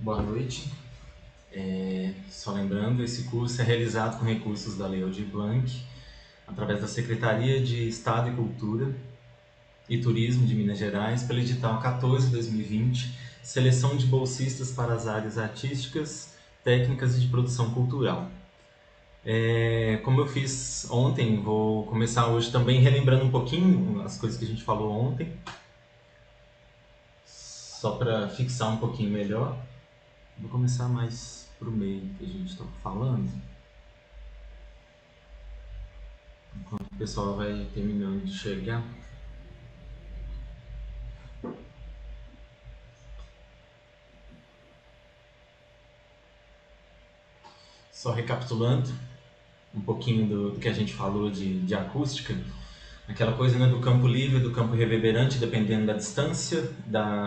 Boa noite. Só lembrando, esse curso é realizado com recursos da Lei Aldir Blanc, através da Secretaria de Estado e Cultura e Turismo de Minas Gerais, pelo edital 14/2020, seleção de bolsistas para as áreas artísticas, técnicas e de produção cultural. Como eu fiz ontem, vou começar hoje também relembrando um pouquinho as coisas que a gente falou ontem, só para fixar um pouquinho melhor. Vou começar mais pro meio que a gente está falando, enquanto o pessoal vai terminando de chegar. Só recapitulando um pouquinho do que a gente falou de acústica, aquela coisa, né, do campo livre, do campo reverberante, dependendo da distância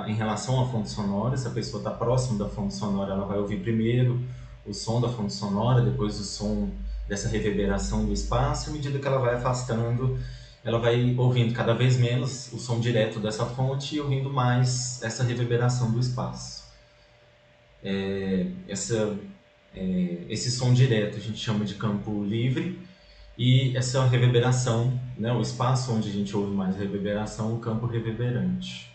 em relação à fonte sonora. Se a pessoa está próxima da fonte sonora, ela vai ouvir primeiro o som da fonte sonora, depois o som dessa reverberação do espaço. À medida que ela vai afastando, ela vai ouvindo cada vez menos o som direto dessa fonte e ouvindo mais essa reverberação do espaço. Esse som direto a gente chama de campo livre, e essa reverberação, né, o espaço onde a gente ouve mais reverberação, o campo reverberante.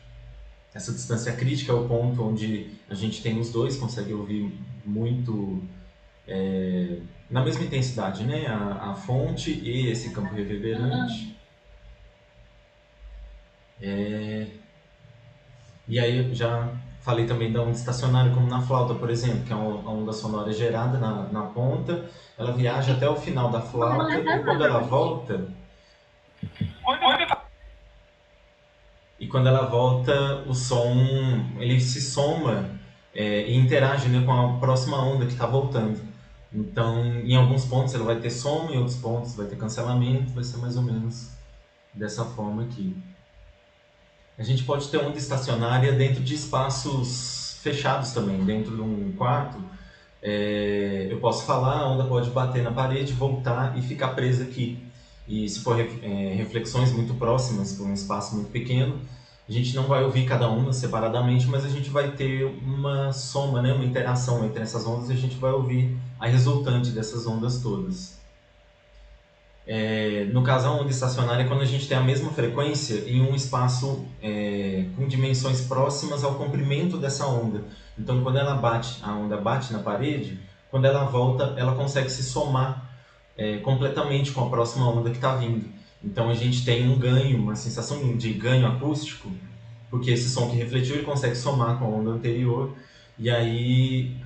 Essa distância crítica é o ponto onde a gente tem os dois, consegue ouvir muito na mesma intensidade, né, a fonte e esse campo reverberante. E aí eu já falei também da onda estacionária, como na flauta, por exemplo, que é uma onda sonora gerada na ponta, ela viaja até o final da flauta e quando ela volta, o som ele se soma e interage, né, com a próxima onda que está voltando. Então, em alguns pontos ela vai ter soma, em outros pontos vai ter cancelamento, vai ser mais ou menos dessa forma aqui. A gente pode ter onda estacionária dentro de espaços fechados também, dentro de um quarto. Eu posso falar, a onda pode bater na parede, voltar e ficar presa aqui. E se for reflexões muito próximas, por um espaço muito pequeno, a gente não vai ouvir cada uma separadamente, mas a gente vai ter uma soma, né, uma interação entre essas ondas, e a gente vai ouvir a resultante dessas ondas todas. No caso, a onda estacionária é quando a gente tem a mesma frequência em um espaço com dimensões próximas ao comprimento dessa onda. Então, quando a onda bate na parede, quando ela volta, ela consegue se somar completamente com a próxima onda que está vindo. Então, a gente tem um ganho, uma sensação de ganho acústico, porque esse som que refletiu ele consegue somar com a onda anterior, e aí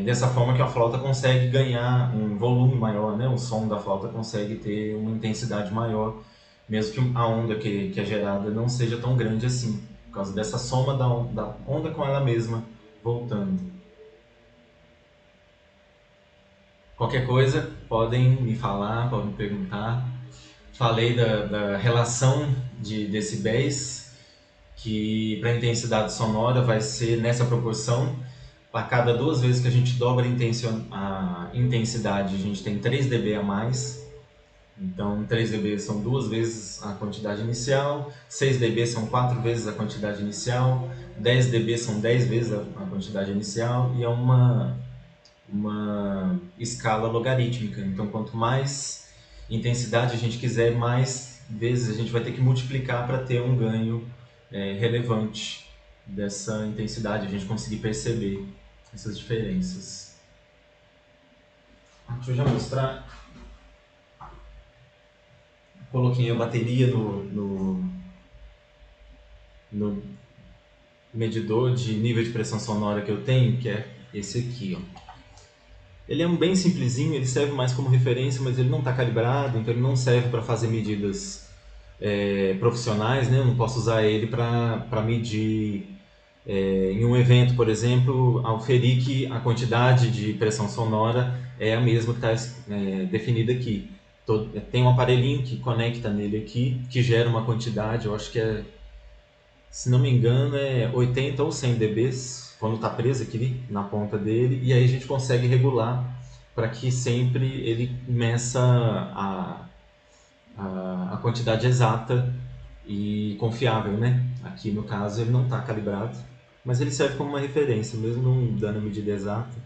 dessa forma que a flauta consegue ganhar um volume maior, né? O som da flauta consegue ter uma intensidade maior, mesmo que a onda que é gerada não seja tão grande assim, por causa dessa soma da onda com ela mesma voltando. Qualquer coisa, podem me falar, podem me perguntar. Falei da relação de decibéis, que para a intensidade sonora vai ser nessa proporção. A cada 2 vezes que a gente dobra a intensidade, a gente tem 3 dB a mais. Então, 3 dB são 2 vezes a quantidade inicial, 6 dB são 4 vezes a quantidade inicial, 10 dB são 10 vezes a quantidade inicial, e é uma escala logarítmica. Então, quanto mais intensidade a gente quiser, mais vezes a gente vai ter que multiplicar para ter um ganho relevante dessa intensidade, a gente conseguir perceber essas diferenças. Deixa eu já mostrar. Coloquei a bateria no medidor de nível de pressão sonora que eu tenho, que é esse aqui, ó. Ele é bem simplesinho, ele serve mais como referência, mas ele não está calibrado, então ele não serve para fazer medidas profissionais, né? Eu não posso usar ele para medir em um evento, por exemplo, auferir que a quantidade de pressão sonora é a mesma que está definida aqui. Tem um aparelhinho que conecta nele aqui, que gera uma quantidade, eu acho que se não me engano, 80 ou 100 dBs, quando está preso aqui na ponta dele, e aí a gente consegue regular para que sempre ele meça a quantidade exata e confiável, né? Aqui no caso ele não está calibrado, mas ele serve como uma referência, mesmo não dando a medida exata.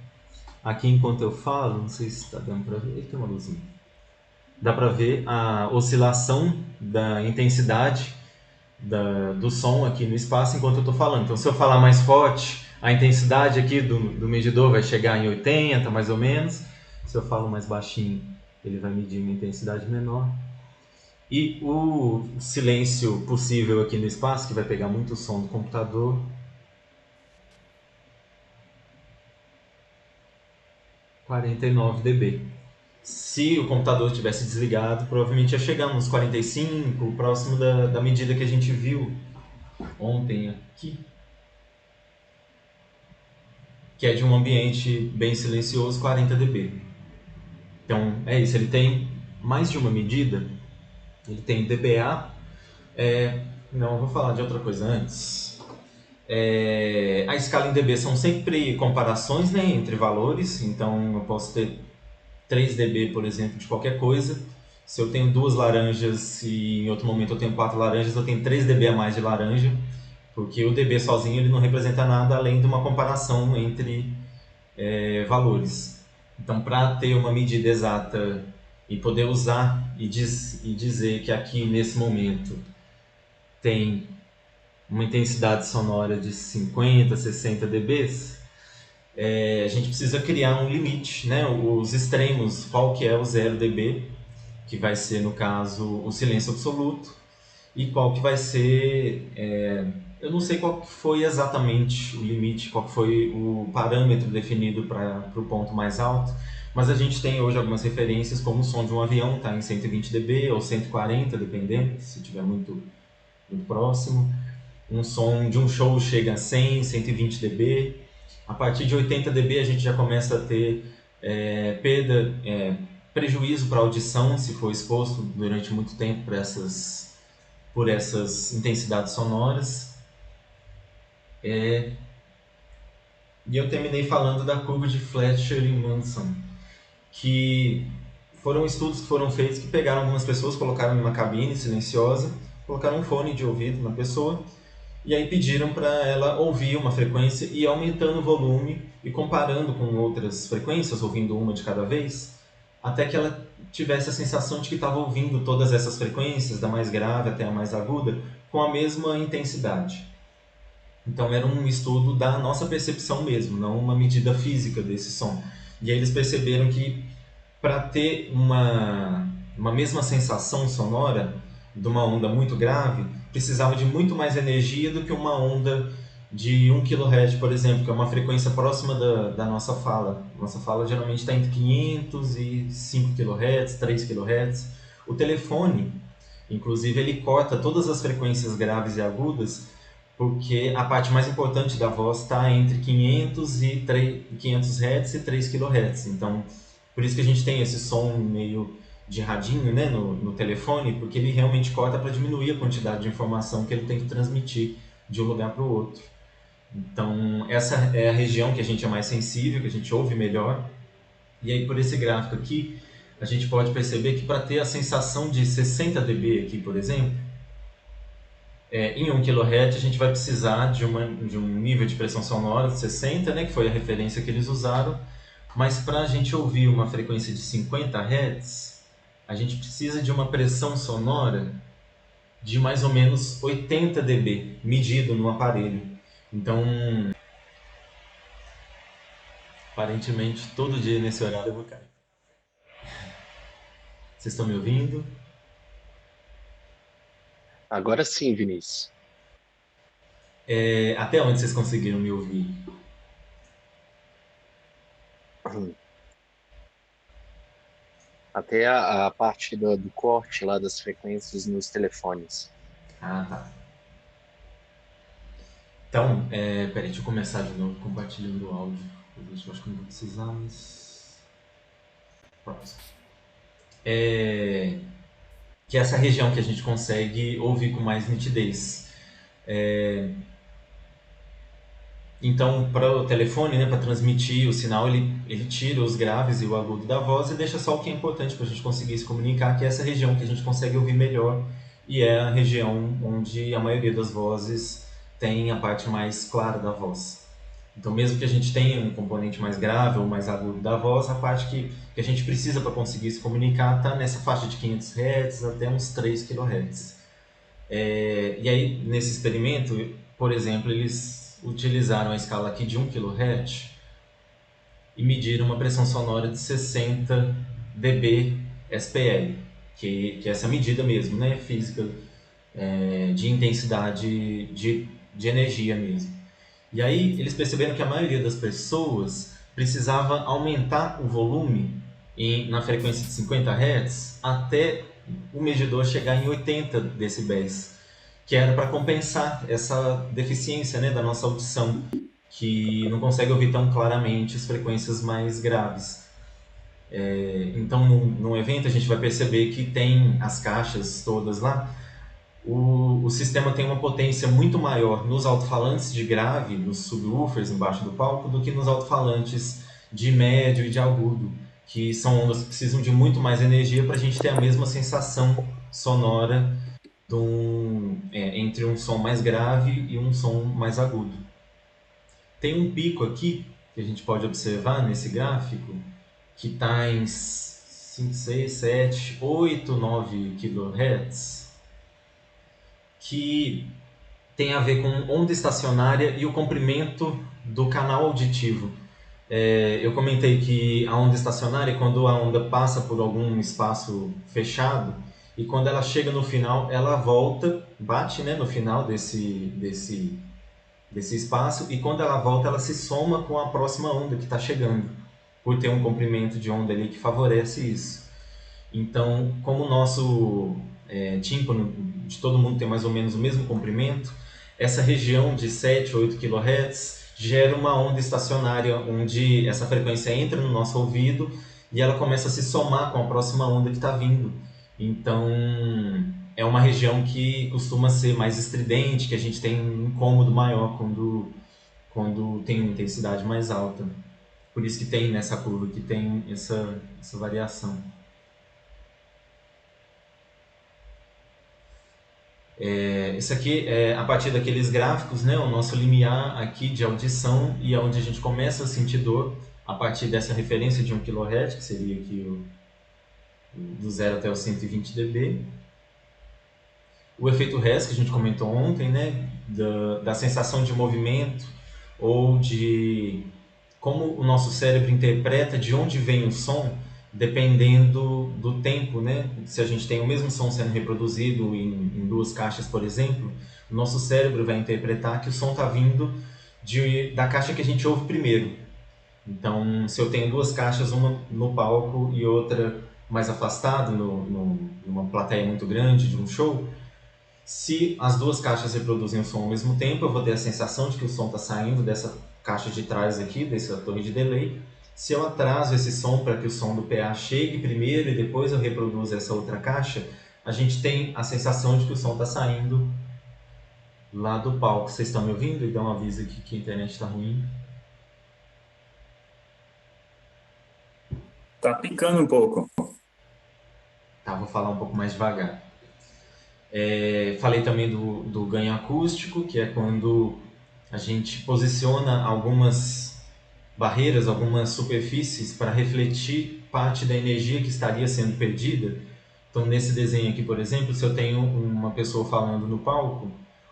Aqui, enquanto eu falo, não sei se está dando para ver, ele tem uma luzinha. Dá para ver a oscilação da intensidade do som aqui no espaço enquanto eu estou falando. Então, se eu falar mais forte, a intensidade aqui do medidor vai chegar em 80, mais ou menos. Se eu falo mais baixinho, ele vai medir uma intensidade menor. E o silêncio possível aqui no espaço, que vai pegar muito som do computador, 49 dB. Se o computador tivesse desligado, provavelmente ia chegar nos 45, próximo da medida que a gente viu ontem aqui, que é de um ambiente bem silencioso, 40 dB. Então é isso, ele tem mais de uma medida, ele tem dBA, não, eu vou falar de outra coisa antes. A escala em dB são sempre comparações, né, entre valores, então eu posso ter 3 dB, por exemplo, de qualquer coisa. Se eu tenho 2 laranjas e em outro momento eu tenho 4 laranjas, eu tenho 3 dB a mais de laranja, porque o dB sozinho ele não representa nada além de uma comparação entre valores. Então, para ter uma medida exata e poder usar e dizer que aqui nesse momento tem uma intensidade sonora de 50, 60 dBs, a gente precisa criar um limite, né? Os extremos, qual que é o 0 dB, que vai ser, no caso, o silêncio absoluto, e qual que vai ser... eu não sei qual foi exatamente o limite, qual foi o parâmetro definido para o ponto mais alto, mas a gente tem hoje algumas referências, como o som de um avião está em 120 dB ou 140, dependendo, se estiver muito, muito próximo. Um som de um show chega a 100, 120 dB. A partir de 80 dB a gente já começa a ter perda, prejuízo para a audição, se for exposto durante muito tempo por essas intensidades sonoras. E eu terminei falando da curva de Fletcher e Munson, que foram estudos que foram feitos que pegaram algumas pessoas, colocaram em uma cabine silenciosa, colocaram um fone de ouvido na pessoa e aí pediram para ela ouvir uma frequência e ir aumentando o volume e comparando com outras frequências, ouvindo uma de cada vez, até que ela tivesse a sensação de que estava ouvindo todas essas frequências, da mais grave até a mais aguda, com a mesma intensidade. Então era um estudo da nossa percepção mesmo, não uma medida física desse som. E aí eles perceberam que para ter uma mesma sensação sonora de uma onda muito grave, precisava de muito mais energia do que uma onda de 1 kHz, por exemplo, que é uma frequência próxima da nossa fala. Nossa fala geralmente está entre 500 e 5 kHz, 3 kHz. O telefone, inclusive, ele corta todas as frequências graves e agudas, porque a parte mais importante da voz está entre 500 Hz e 3 kHz. Então, por isso que a gente tem esse som meio de radinho, né, no telefone, porque ele realmente corta para diminuir a quantidade de informação que ele tem que transmitir de um lugar para o outro. Então, essa é a região que a gente é mais sensível, que a gente ouve melhor. E aí, por esse gráfico aqui, a gente pode perceber que para ter a sensação de 60 dB aqui, por exemplo, em 1 kHz a gente vai precisar de um nível de pressão sonora de 60, né, que foi a referência que eles usaram, mas para a gente ouvir uma frequência de 50 Hz, a gente precisa de uma pressão sonora de mais ou menos 80 dB, medido no aparelho. Então, aparentemente, todo dia nesse horário eu vou cair. Vocês estão me ouvindo? Agora sim, Vinícius. Até onde vocês conseguiram me ouvir? Até a parte do corte lá das frequências nos telefones. Ah, tá. Então, peraí, deixa eu começar de novo compartilhando o áudio. Eu acho que não vou precisar, mas... Pronto. Que é essa região que a gente consegue ouvir com mais nitidez. Então, para o telefone, né, para transmitir o sinal, ele tira os graves e o agudo da voz e deixa só o que é importante para a gente conseguir se comunicar, que é essa região que a gente consegue ouvir melhor e é a região onde a maioria das vozes tem a parte mais clara da voz. Então, mesmo que a gente tenha um componente mais grave ou mais agudo da voz, a parte que a gente precisa para conseguir se comunicar está nessa faixa de 500 Hz até uns 3 kHz. E aí, nesse experimento, por exemplo, eles utilizaram a escala aqui de 1 kHz e mediram uma pressão sonora de 60 dB SPL, que é essa medida mesmo, né, física, de intensidade de energia mesmo. E aí eles perceberam que a maioria das pessoas precisava aumentar o volume na frequência de 50 Hz até o medidor chegar em 80 decibéis, que era para compensar essa deficiência, né, da nossa audição, que não consegue ouvir tão claramente as frequências mais graves. Então, no evento, a gente vai perceber que tem as caixas todas lá. O sistema tem uma potência muito maior nos alto-falantes de grave, nos subwoofers embaixo do palco, do que nos alto-falantes de médio e de agudo, que são ondas que precisam de muito mais energia para a gente ter a mesma sensação sonora entre um som mais grave e um som mais agudo. Tem um pico aqui que a gente pode observar nesse gráfico que está em 5, 6, 7, 8, 9 kHz, que tem a ver com onda estacionária e o comprimento do canal auditivo. Eu comentei que a onda estacionária é quando a onda passa por algum espaço fechado e quando ela chega no final, ela volta, bate, né, no final desse espaço, e quando ela volta, ela se soma com a próxima onda que está chegando, por ter um comprimento de onda ali que favorece isso. Então, como o nosso tímpano de todo mundo tem mais ou menos o mesmo comprimento, essa região de 7, 8 kHz gera uma onda estacionária onde essa frequência entra no nosso ouvido e ela começa a se somar com a próxima onda que está vindo. Então, é uma região que costuma ser mais estridente, que a gente tem um incômodo maior quando tem uma intensidade mais alta. Por isso que tem nessa curva que tem essa variação. Isso aqui é a partir daqueles gráficos, né, o nosso limiar aqui de audição e onde a gente começa a sentir dor a partir dessa referência de 1 kHz, que seria aqui do 0 até os 120 dB. O efeito RES, que a gente comentou ontem, né, da sensação de movimento ou de como o nosso cérebro interpreta de onde vem o som, dependendo do tempo, né? Se a gente tem o mesmo som sendo reproduzido em duas caixas, por exemplo, o nosso cérebro vai interpretar que o som está vindo da caixa que a gente ouve primeiro. Então, se eu tenho duas caixas, uma no palco e outra mais afastada, numa plateia muito grande de um show, se as duas caixas reproduzem o som ao mesmo tempo, eu vou ter a sensação de que o som está saindo dessa caixa de trás aqui, dessa torre de delay. Se eu atraso esse som para que o som do PA chegue primeiro e depois eu reproduzo essa outra caixa, a gente tem a sensação de que o som está saindo lá do palco. Vocês estão me ouvindo? Dá um aviso aqui que a internet está ruim. Tá picando um pouco. Tá, vou falar um pouco mais devagar. Falei também do ganho acústico, que é quando a gente posiciona algumas barreiras, algumas superfícies para refletir parte da energia que estaria sendo perdida. Então, nesse desenho aqui, por exemplo, se eu tenho uma pessoa falando no palco,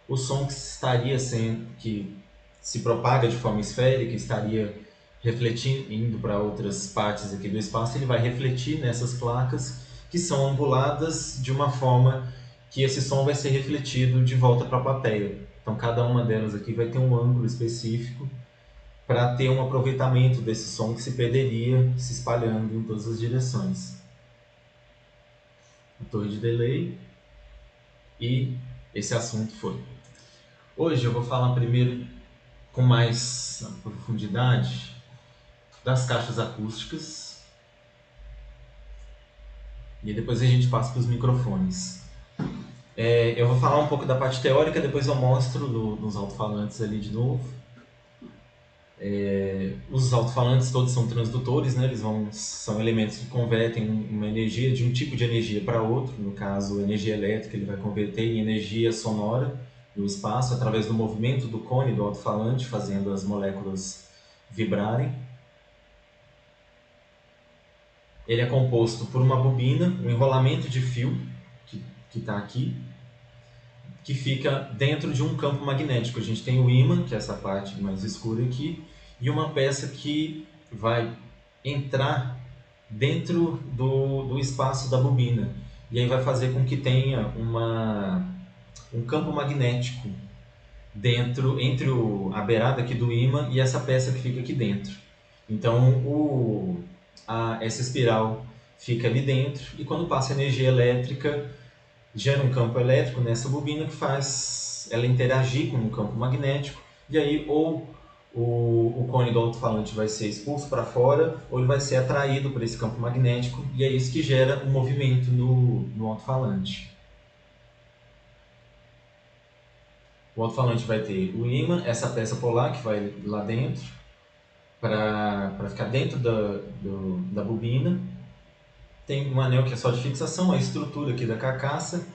o som que estaria sendo, que se propaga de forma esférica, estaria refletindo, indo para outras partes aqui do espaço, ele vai refletir nessas placas que são anguladas de uma forma que esse som vai ser refletido de volta para a plateia. Então, cada uma delas aqui vai ter um ângulo específico para ter um aproveitamento desse som que se perderia se espalhando em todas as direções. A torre de delay e esse assunto foi. Hoje eu vou falar primeiro com mais profundidade das caixas acústicas e depois a gente passa para os microfones. Eu vou falar um pouco da parte teórica, depois eu mostro nos alto-falantes ali de novo. Os alto-falantes todos são transdutores, né? São elementos que convertem uma energia de um tipo de energia para outro. No caso, energia elétrica ele vai converter em energia sonora no espaço através do movimento do cone do alto-falante, fazendo as moléculas vibrarem. Ele é composto por uma bobina, um enrolamento de fio, que está aqui, que fica dentro de um campo magnético. A gente tem o ímã, que é essa parte mais escura aqui, e uma peça que vai entrar dentro do espaço da bobina. E aí vai fazer com que tenha um campo magnético dentro, entre a beirada aqui do ímã e essa peça que fica aqui dentro. Então essa espiral fica ali dentro e quando passa energia elétrica gera um campo elétrico nessa bobina que faz ela interagir com um campo magnético e aí ou o cone do alto-falante vai ser expulso para fora ou ele vai ser atraído por esse campo magnético e é isso que gera um movimento no alto-falante. O alto-falante vai ter o ímã, essa peça polar que vai lá dentro para ficar dentro da bobina. Tem um anel que é só de fixação, a estrutura aqui da carcaça.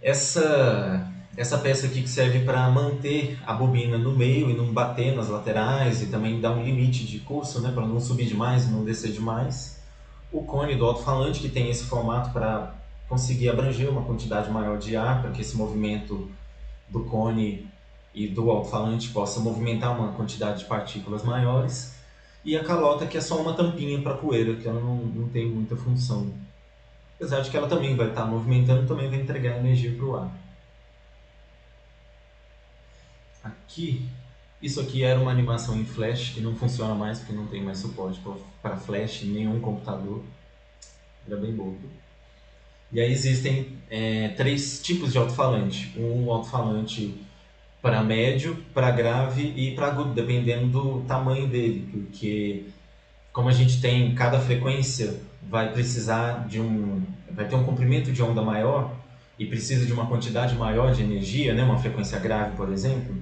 Essa peça aqui que serve para manter a bobina no meio e não bater nas laterais e também dar um limite de curso, né, para não subir demais e não descer demais. O cone do alto-falante que tem esse formato para conseguir abranger uma quantidade maior de ar para que esse movimento do cone e do alto-falante possa movimentar uma quantidade de partículas maiores. E a calota que é só uma tampinha para poeira, que ela não tem muita função. Apesar de que ela também vai estar movimentando, também vai entregar energia para o ar. Aqui, isso aqui era uma animação em flash que não funciona mais porque não tem mais suporte para flash em nenhum computador. Era bem bobo. E aí existem 3 tipos de alto-falante. Um alto-falante para médio, para grave e para agudo, dependendo do tamanho dele, porque como a gente tem cada frequência vai precisar vai ter um comprimento de onda maior e precisa de uma quantidade maior de energia, né, uma frequência grave, por exemplo,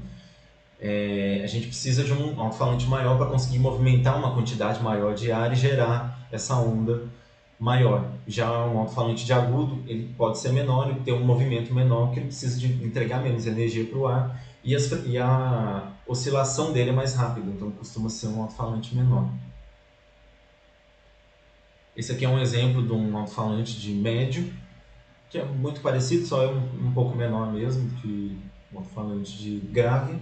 a gente precisa de um alto-falante maior para conseguir movimentar uma quantidade maior de ar e gerar essa onda maior. Já um alto-falante de agudo, ele pode ser menor e ter um movimento menor, que ele precisa de entregar menos energia para o ar e a oscilação dele é mais rápida, então costuma ser um alto-falante menor. Esse aqui é um exemplo de um alto-falante de médio, que é muito parecido, só é um pouco menor mesmo que um alto-falante de grave.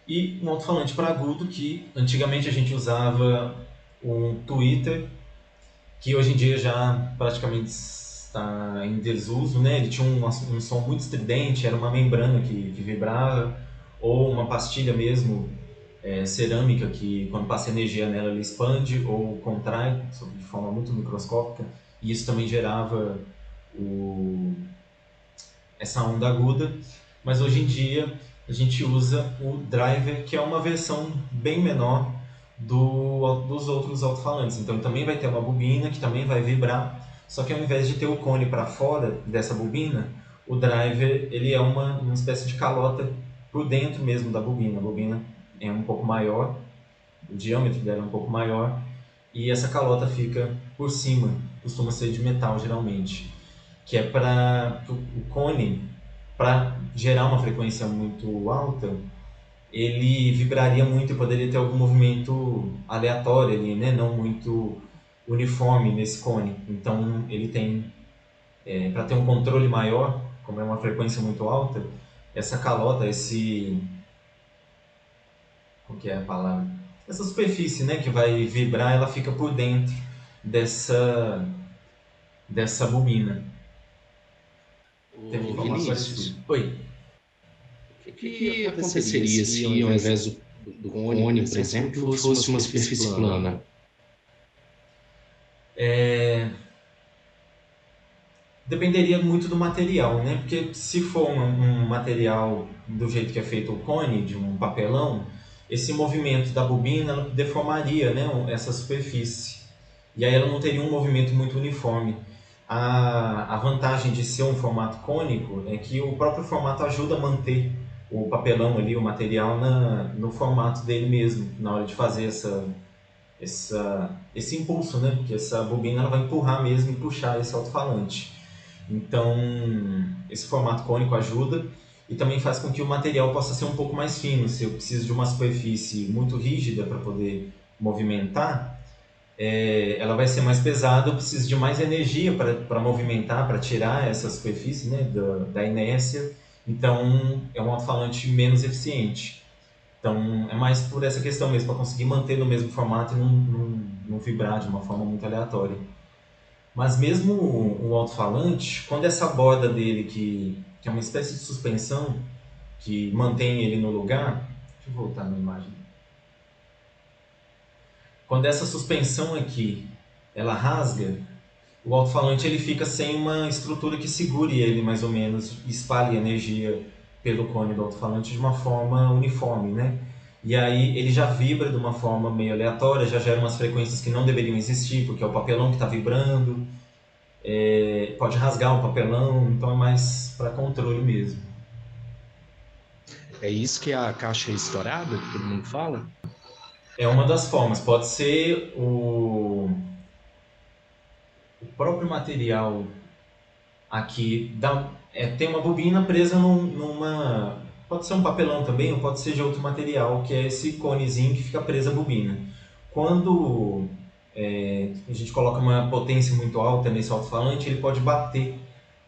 E um alto-falante para agudo, que antigamente a gente usava um tweeter, que hoje em dia já praticamente está em desuso, né? Ele tinha um som muito estridente, era uma membrana que vibrava, ou uma pastilha mesmo, cerâmica, que quando passa energia nela ela expande ou contrai de forma muito microscópica, e isso também gerava essa onda aguda. Mas hoje em dia a gente usa o driver, que é uma versão bem menor dos outros alto-falantes. Então ele também vai ter uma bobina que também vai vibrar, só que ao invés de ter o cone para fora dessa bobina, o driver ele é uma espécie de calota por dentro mesmo da bobina. A bobina é um pouco maior, o diâmetro dela é um pouco maior, e essa calota fica por cima, costuma ser de metal geralmente, que é para o cone, para gerar uma frequência muito alta, ele vibraria muito e poderia ter algum movimento aleatório ali, né? Não muito uniforme nesse cone. Então ele tem, para ter um controle maior, como é uma frequência muito alta, essa calota, qual que é a palavra? Essa superfície, né, que vai vibrar, ela fica por dentro dessa bobina. Teve Ô, que falar Vinícius, parecido. Oi. o que aconteceria se, ao invés do cone, por exemplo, fosse uma superfície plana? Dependeria muito do material, né? Porque se for um material do jeito que é feito o cone, de um papelão, esse movimento da bobina deformaria, né, essa superfície. E aí ela não teria um movimento muito uniforme. A vantagem de ser um formato cônico é que o próprio formato ajuda a manter o papelão ali, o material, no formato dele mesmo, na hora de fazer esse impulso, né? Porque essa bobina ela vai empurrar mesmo e puxar esse alto-falante. Então, esse formato cônico ajuda. e também faz com que o material possa ser um pouco mais fino. Se eu preciso de uma superfície muito rígida para poder movimentar, ela vai ser mais pesada, eu preciso de mais energia para movimentar, para tirar essa superfície, né, da inércia. Então é um alto-falante menos eficiente. Então é mais por essa questão mesmo, para conseguir manter no mesmo formato e não vibrar de uma forma muito aleatória. Mas mesmo o alto-falante, quando essa borda dele, que é uma espécie de suspensão que mantém ele no lugar, deixa eu voltar na imagem. Quando essa suspensão aqui, ela rasga, o alto-falante ele fica sem uma estrutura que segure ele mais ou menos, espalhe energia pelo cone do alto-falante de uma forma uniforme, né? E aí ele já vibra de uma forma meio aleatória, já gera umas frequências que não deveriam existir, porque é o papelão que está vibrando, pode rasgar o papelão, então é mais para controle mesmo. É isso que é a caixa estourada, que todo mundo fala? É uma das formas, pode ser o próprio material aqui tem uma bobina presa numa. Pode ser um papelão também, ou pode ser de outro material, que é esse conezinho que fica preso à bobina. Quando a gente coloca uma potência muito alta nesse alto-falante, ele pode bater,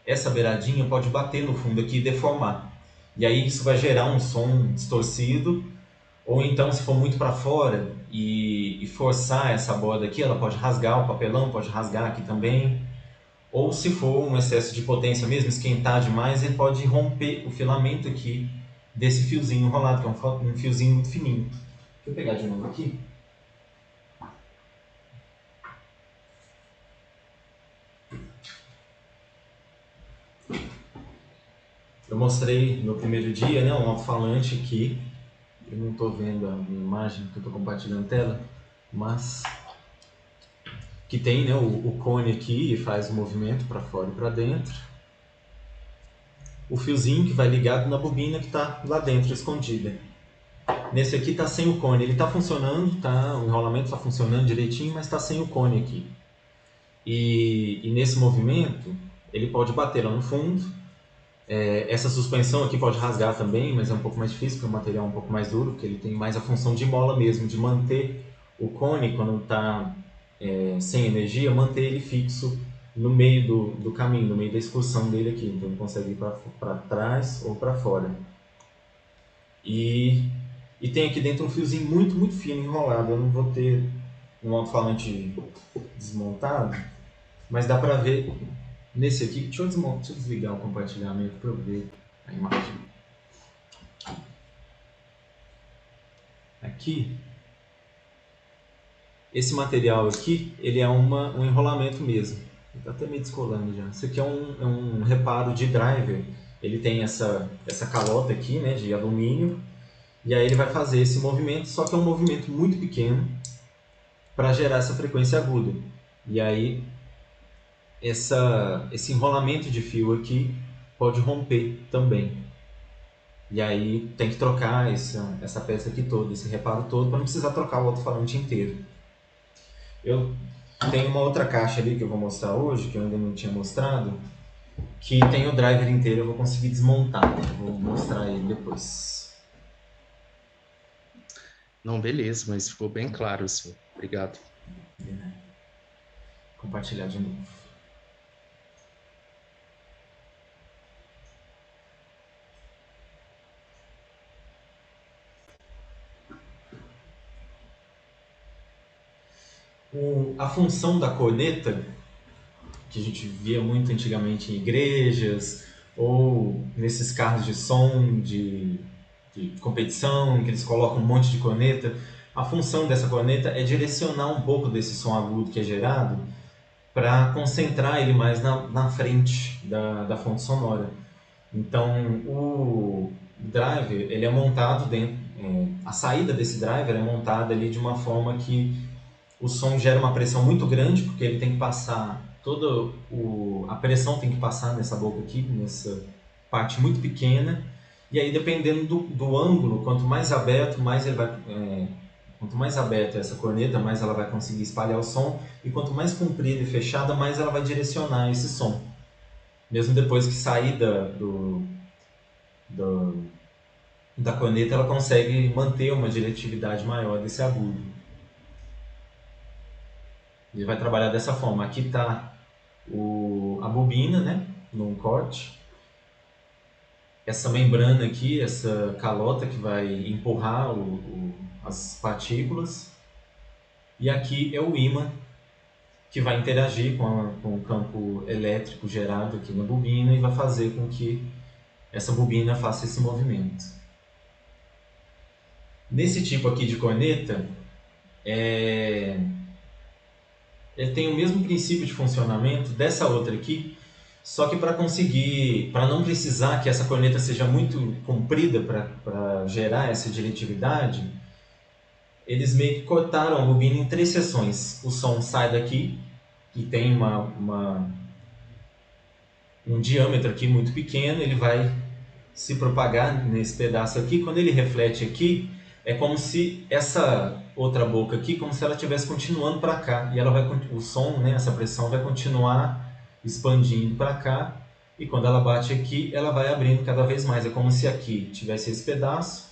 essa beiradinha pode bater no fundo aqui e deformar. E aí isso vai gerar um som distorcido, ou então se for muito para fora e forçar essa borda aqui, ela pode rasgar o papelão, pode rasgar aqui também. Ou se for um excesso de potência mesmo, esquentar demais, ele pode romper o filamento aqui desse fiozinho enrolado, que é um fiozinho muito fininho. Deixa eu pegar de novo aqui. Eu mostrei no primeiro dia, né, um alto-falante aqui. Eu não estou vendo a minha imagem, porque eu estou compartilhando tela, mas que tem, né, o cone aqui e faz o movimento para fora e para dentro. O fiozinho que vai ligado na bobina que está lá dentro, escondida. Nesse aqui está sem o cone, ele está funcionando, o enrolamento está funcionando direitinho, mas está sem o cone aqui. E nesse movimento, ele pode bater lá no fundo. Essa suspensão aqui pode rasgar também, mas é um pouco mais difícil, porque o material é um pouco mais duro, porque ele tem mais a função de mola mesmo, de manter o cone, quando está sem energia, manter ele fixo no meio do caminho, no meio da excursão dele aqui. Então ele consegue ir para trás ou para fora. E tem aqui dentro um fiozinho muito, muito fino, enrolado. Eu não vou ter um alto-falante desmontado, mas dá pra ver nesse aqui. Deixa eu desligar o compartilhamento para eu ver a imagem. Aqui, esse material aqui, ele é um enrolamento mesmo. Está até meio descolando já. Isso aqui é um reparo de driver. Ele tem essa calota aqui, né, de alumínio. E aí ele vai fazer esse movimento, só que é um movimento muito pequeno para gerar essa frequência aguda. E aí esse enrolamento de fio aqui pode romper também. E aí tem que trocar essa peça aqui toda, esse reparo todo, para não precisar trocar o alto-falante inteiro. Eu tenho uma outra caixa ali que eu vou mostrar hoje, que eu ainda não tinha mostrado, que tem o driver inteiro, eu vou conseguir desmontar. Eu vou mostrar ele depois. Não, beleza, mas ficou bem claro, assim. Obrigado. Compartilhar de novo. A função da corneta, que a gente via muito antigamente em igrejas, ou nesses carros de som, de competição, que eles colocam um monte de corneta, a função dessa corneta é direcionar um pouco desse som agudo que é gerado para concentrar ele mais na frente da fonte sonora. Então, o driver ele é montado dentro, a saída desse driver é montada ali de uma forma que o som gera uma pressão muito grande, porque ele tem que passar a pressão tem que passar nessa boca aqui, nessa parte muito pequena, e aí dependendo do ângulo, quanto mais aberto, quanto mais aberta essa corneta, mais ela vai conseguir espalhar o som, e quanto mais comprida e fechada, mais ela vai direcionar esse som. Mesmo depois que sair do, da corneta, ela consegue manter uma diretividade maior desse agudo. Ele vai trabalhar dessa forma. Aqui está a bobina, né, num corte. Essa membrana aqui, essa calota que vai empurrar as partículas. E aqui é o ímã que vai interagir com o campo elétrico gerado aqui na bobina e vai fazer com que essa bobina faça esse movimento. Nesse tipo aqui de corneta, ele tem o mesmo princípio de funcionamento dessa outra aqui, só que para não precisar que essa corneta seja muito comprida para gerar essa diretividade, eles meio que cortaram a bobina em 3 seções. O som sai daqui, que tem um diâmetro aqui muito pequeno, ele vai se propagar nesse pedaço aqui. Quando ele reflete aqui, é como se essa outra boca aqui, como se ela estivesse continuando para cá, e ela vai, o som, né, essa pressão vai continuar expandindo para cá, e quando ela bate aqui, ela vai abrindo cada vez mais. É como se aqui tivesse esse pedaço,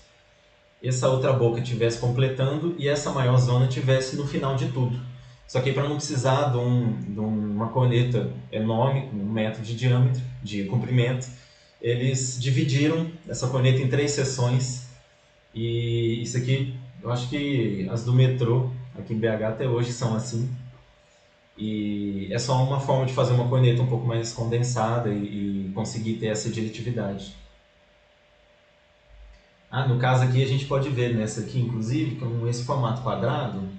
essa outra boca estivesse completando e essa maior zona estivesse no final de tudo. Só que para não precisar de uma corneta enorme, com 1 metro de diâmetro, de comprimento, eles dividiram essa corneta em 3 seções. E isso aqui, eu acho que as do metrô, aqui em BH até hoje, são assim. E é só uma forma de fazer uma corneta um pouco mais condensada e conseguir ter essa diretividade. No caso aqui a gente pode ver nessa aqui, inclusive, com esse formato quadrado,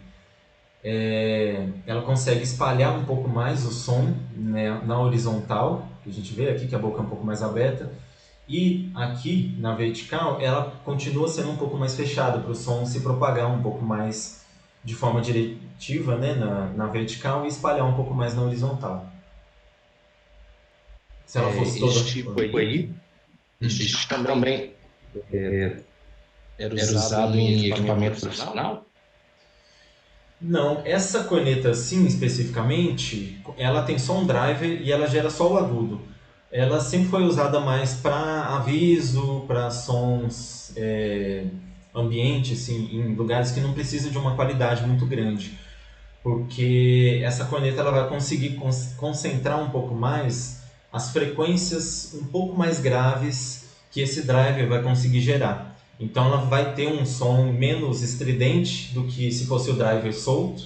ela consegue espalhar um pouco mais o som, né, na horizontal, que a gente vê aqui que a boca é um pouco mais aberta, e aqui na vertical ela continua sendo um pouco mais fechada para o som se propagar um pouco mais de forma diretiva, né, na vertical, e espalhar um pouco mais na horizontal. Se ela fosse toda... Esse tipo aí também era usado em equipamento profissional? Não, essa corneta assim especificamente, ela tem só um driver e ela gera só o agudo. Ela sempre foi usada mais para aviso, para sons ambiente, assim, em lugares que não precisa de uma qualidade muito grande, porque essa corneta ela vai conseguir concentrar um pouco mais as frequências um pouco mais graves que esse driver vai conseguir gerar. Então ela vai ter um som menos estridente do que se fosse o driver solto.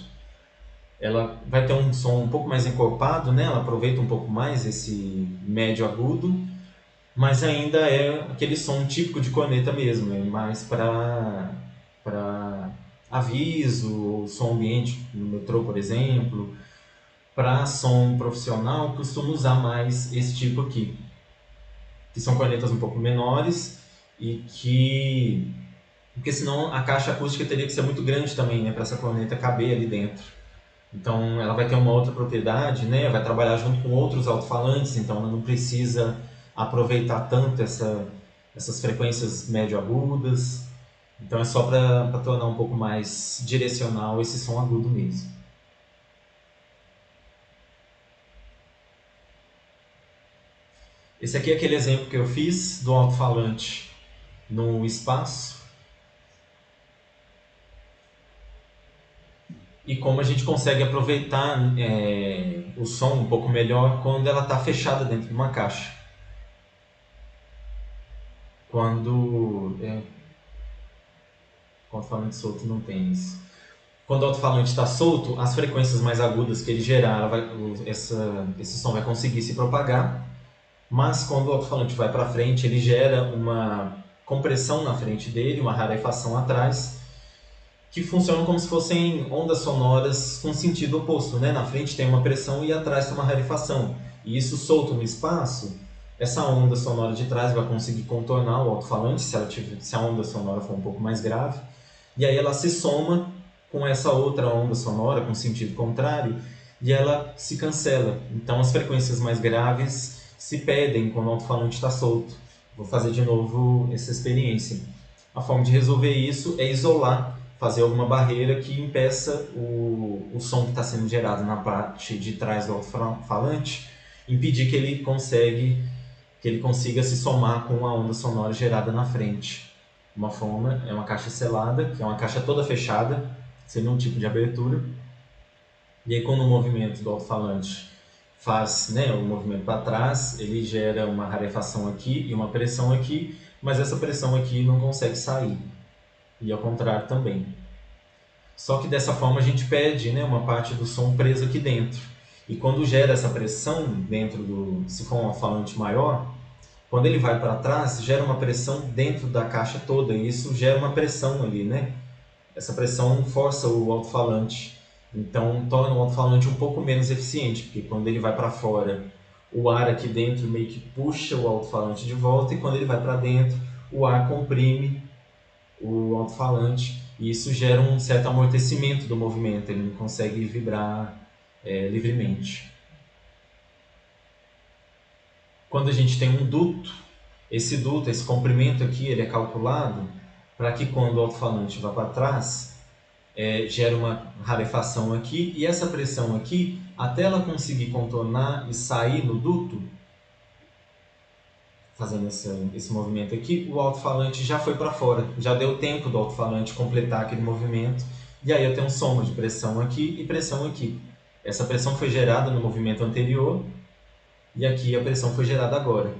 Ela vai ter um som um pouco mais encorpado, né? Ela aproveita um pouco mais esse médio agudo, mas ainda é aquele som típico de corneta mesmo, é mais para aviso, som ambiente no metrô, por exemplo. Para som profissional, costumo usar mais esse tipo aqui, que são cornetas um pouco menores e que... Porque senão a caixa acústica teria que ser muito grande também, né, para essa corneta caber ali dentro. Então ela vai ter uma outra propriedade, né, vai trabalhar junto com outros alto-falantes, então ela não precisa aproveitar tanto essas frequências médio-agudas. Então é só para tornar um pouco mais direcional esse som agudo mesmo. Esse aqui é aquele exemplo que eu fiz do alto-falante no espaço. E como a gente consegue aproveitar o som um pouco melhor quando ela está fechada dentro de uma caixa. Quando o alto-falante solto não tem isso. Quando o alto-falante está solto, as frequências mais agudas que ele gerar, esse som vai conseguir se propagar. Mas quando o alto-falante vai para frente, ele gera uma compressão na frente dele, uma rarefação atrás, que funcionam como se fossem ondas sonoras com sentido oposto, né? Na frente tem uma pressão e atrás tem uma rarefação. E isso solto no espaço, essa onda sonora de trás vai conseguir contornar o alto-falante, se a onda sonora for um pouco mais grave, e aí ela se soma com essa outra onda sonora com sentido contrário e ela se cancela. Então as frequências mais graves se perdem quando o alto-falante está solto. Vou fazer de novo essa experiência. A forma de resolver isso é isolar, fazer alguma barreira que impeça o som que está sendo gerado na parte de trás do alto-falante, impedir que que ele consiga se somar com a onda sonora gerada na frente. Uma forma é uma caixa selada, que é uma caixa toda fechada, sem nenhum tipo de abertura. E aí quando o movimento do alto-falante faz, né, o movimento para trás, ele gera uma rarefação aqui e uma pressão aqui, mas essa pressão aqui não consegue sair. E ao contrário também. Só que dessa forma a gente perde, né, uma parte do som preso aqui dentro. E quando gera essa pressão dentro do, se for um alto-falante maior, quando ele vai para trás, gera uma pressão dentro da caixa toda, e isso gera uma pressão ali, né? Essa pressão força o alto-falante, então torna o alto-falante um pouco menos eficiente, porque quando ele vai para fora, o ar aqui dentro meio que puxa o alto-falante de volta, e quando ele vai para dentro, o ar comprime o alto-falante, e isso gera um certo amortecimento do movimento, ele não consegue vibrar livremente. Quando a gente tem um duto, esse comprimento aqui, ele é calculado para que quando o alto-falante vá para trás, gera uma rarefação aqui, e essa pressão aqui, até ela conseguir contornar e sair no duto, fazendo esse movimento aqui, o alto-falante já foi para fora, já deu tempo do alto-falante completar aquele movimento, e aí eu tenho soma de pressão aqui e pressão aqui. Essa pressão foi gerada no movimento anterior, e aqui a pressão foi gerada agora.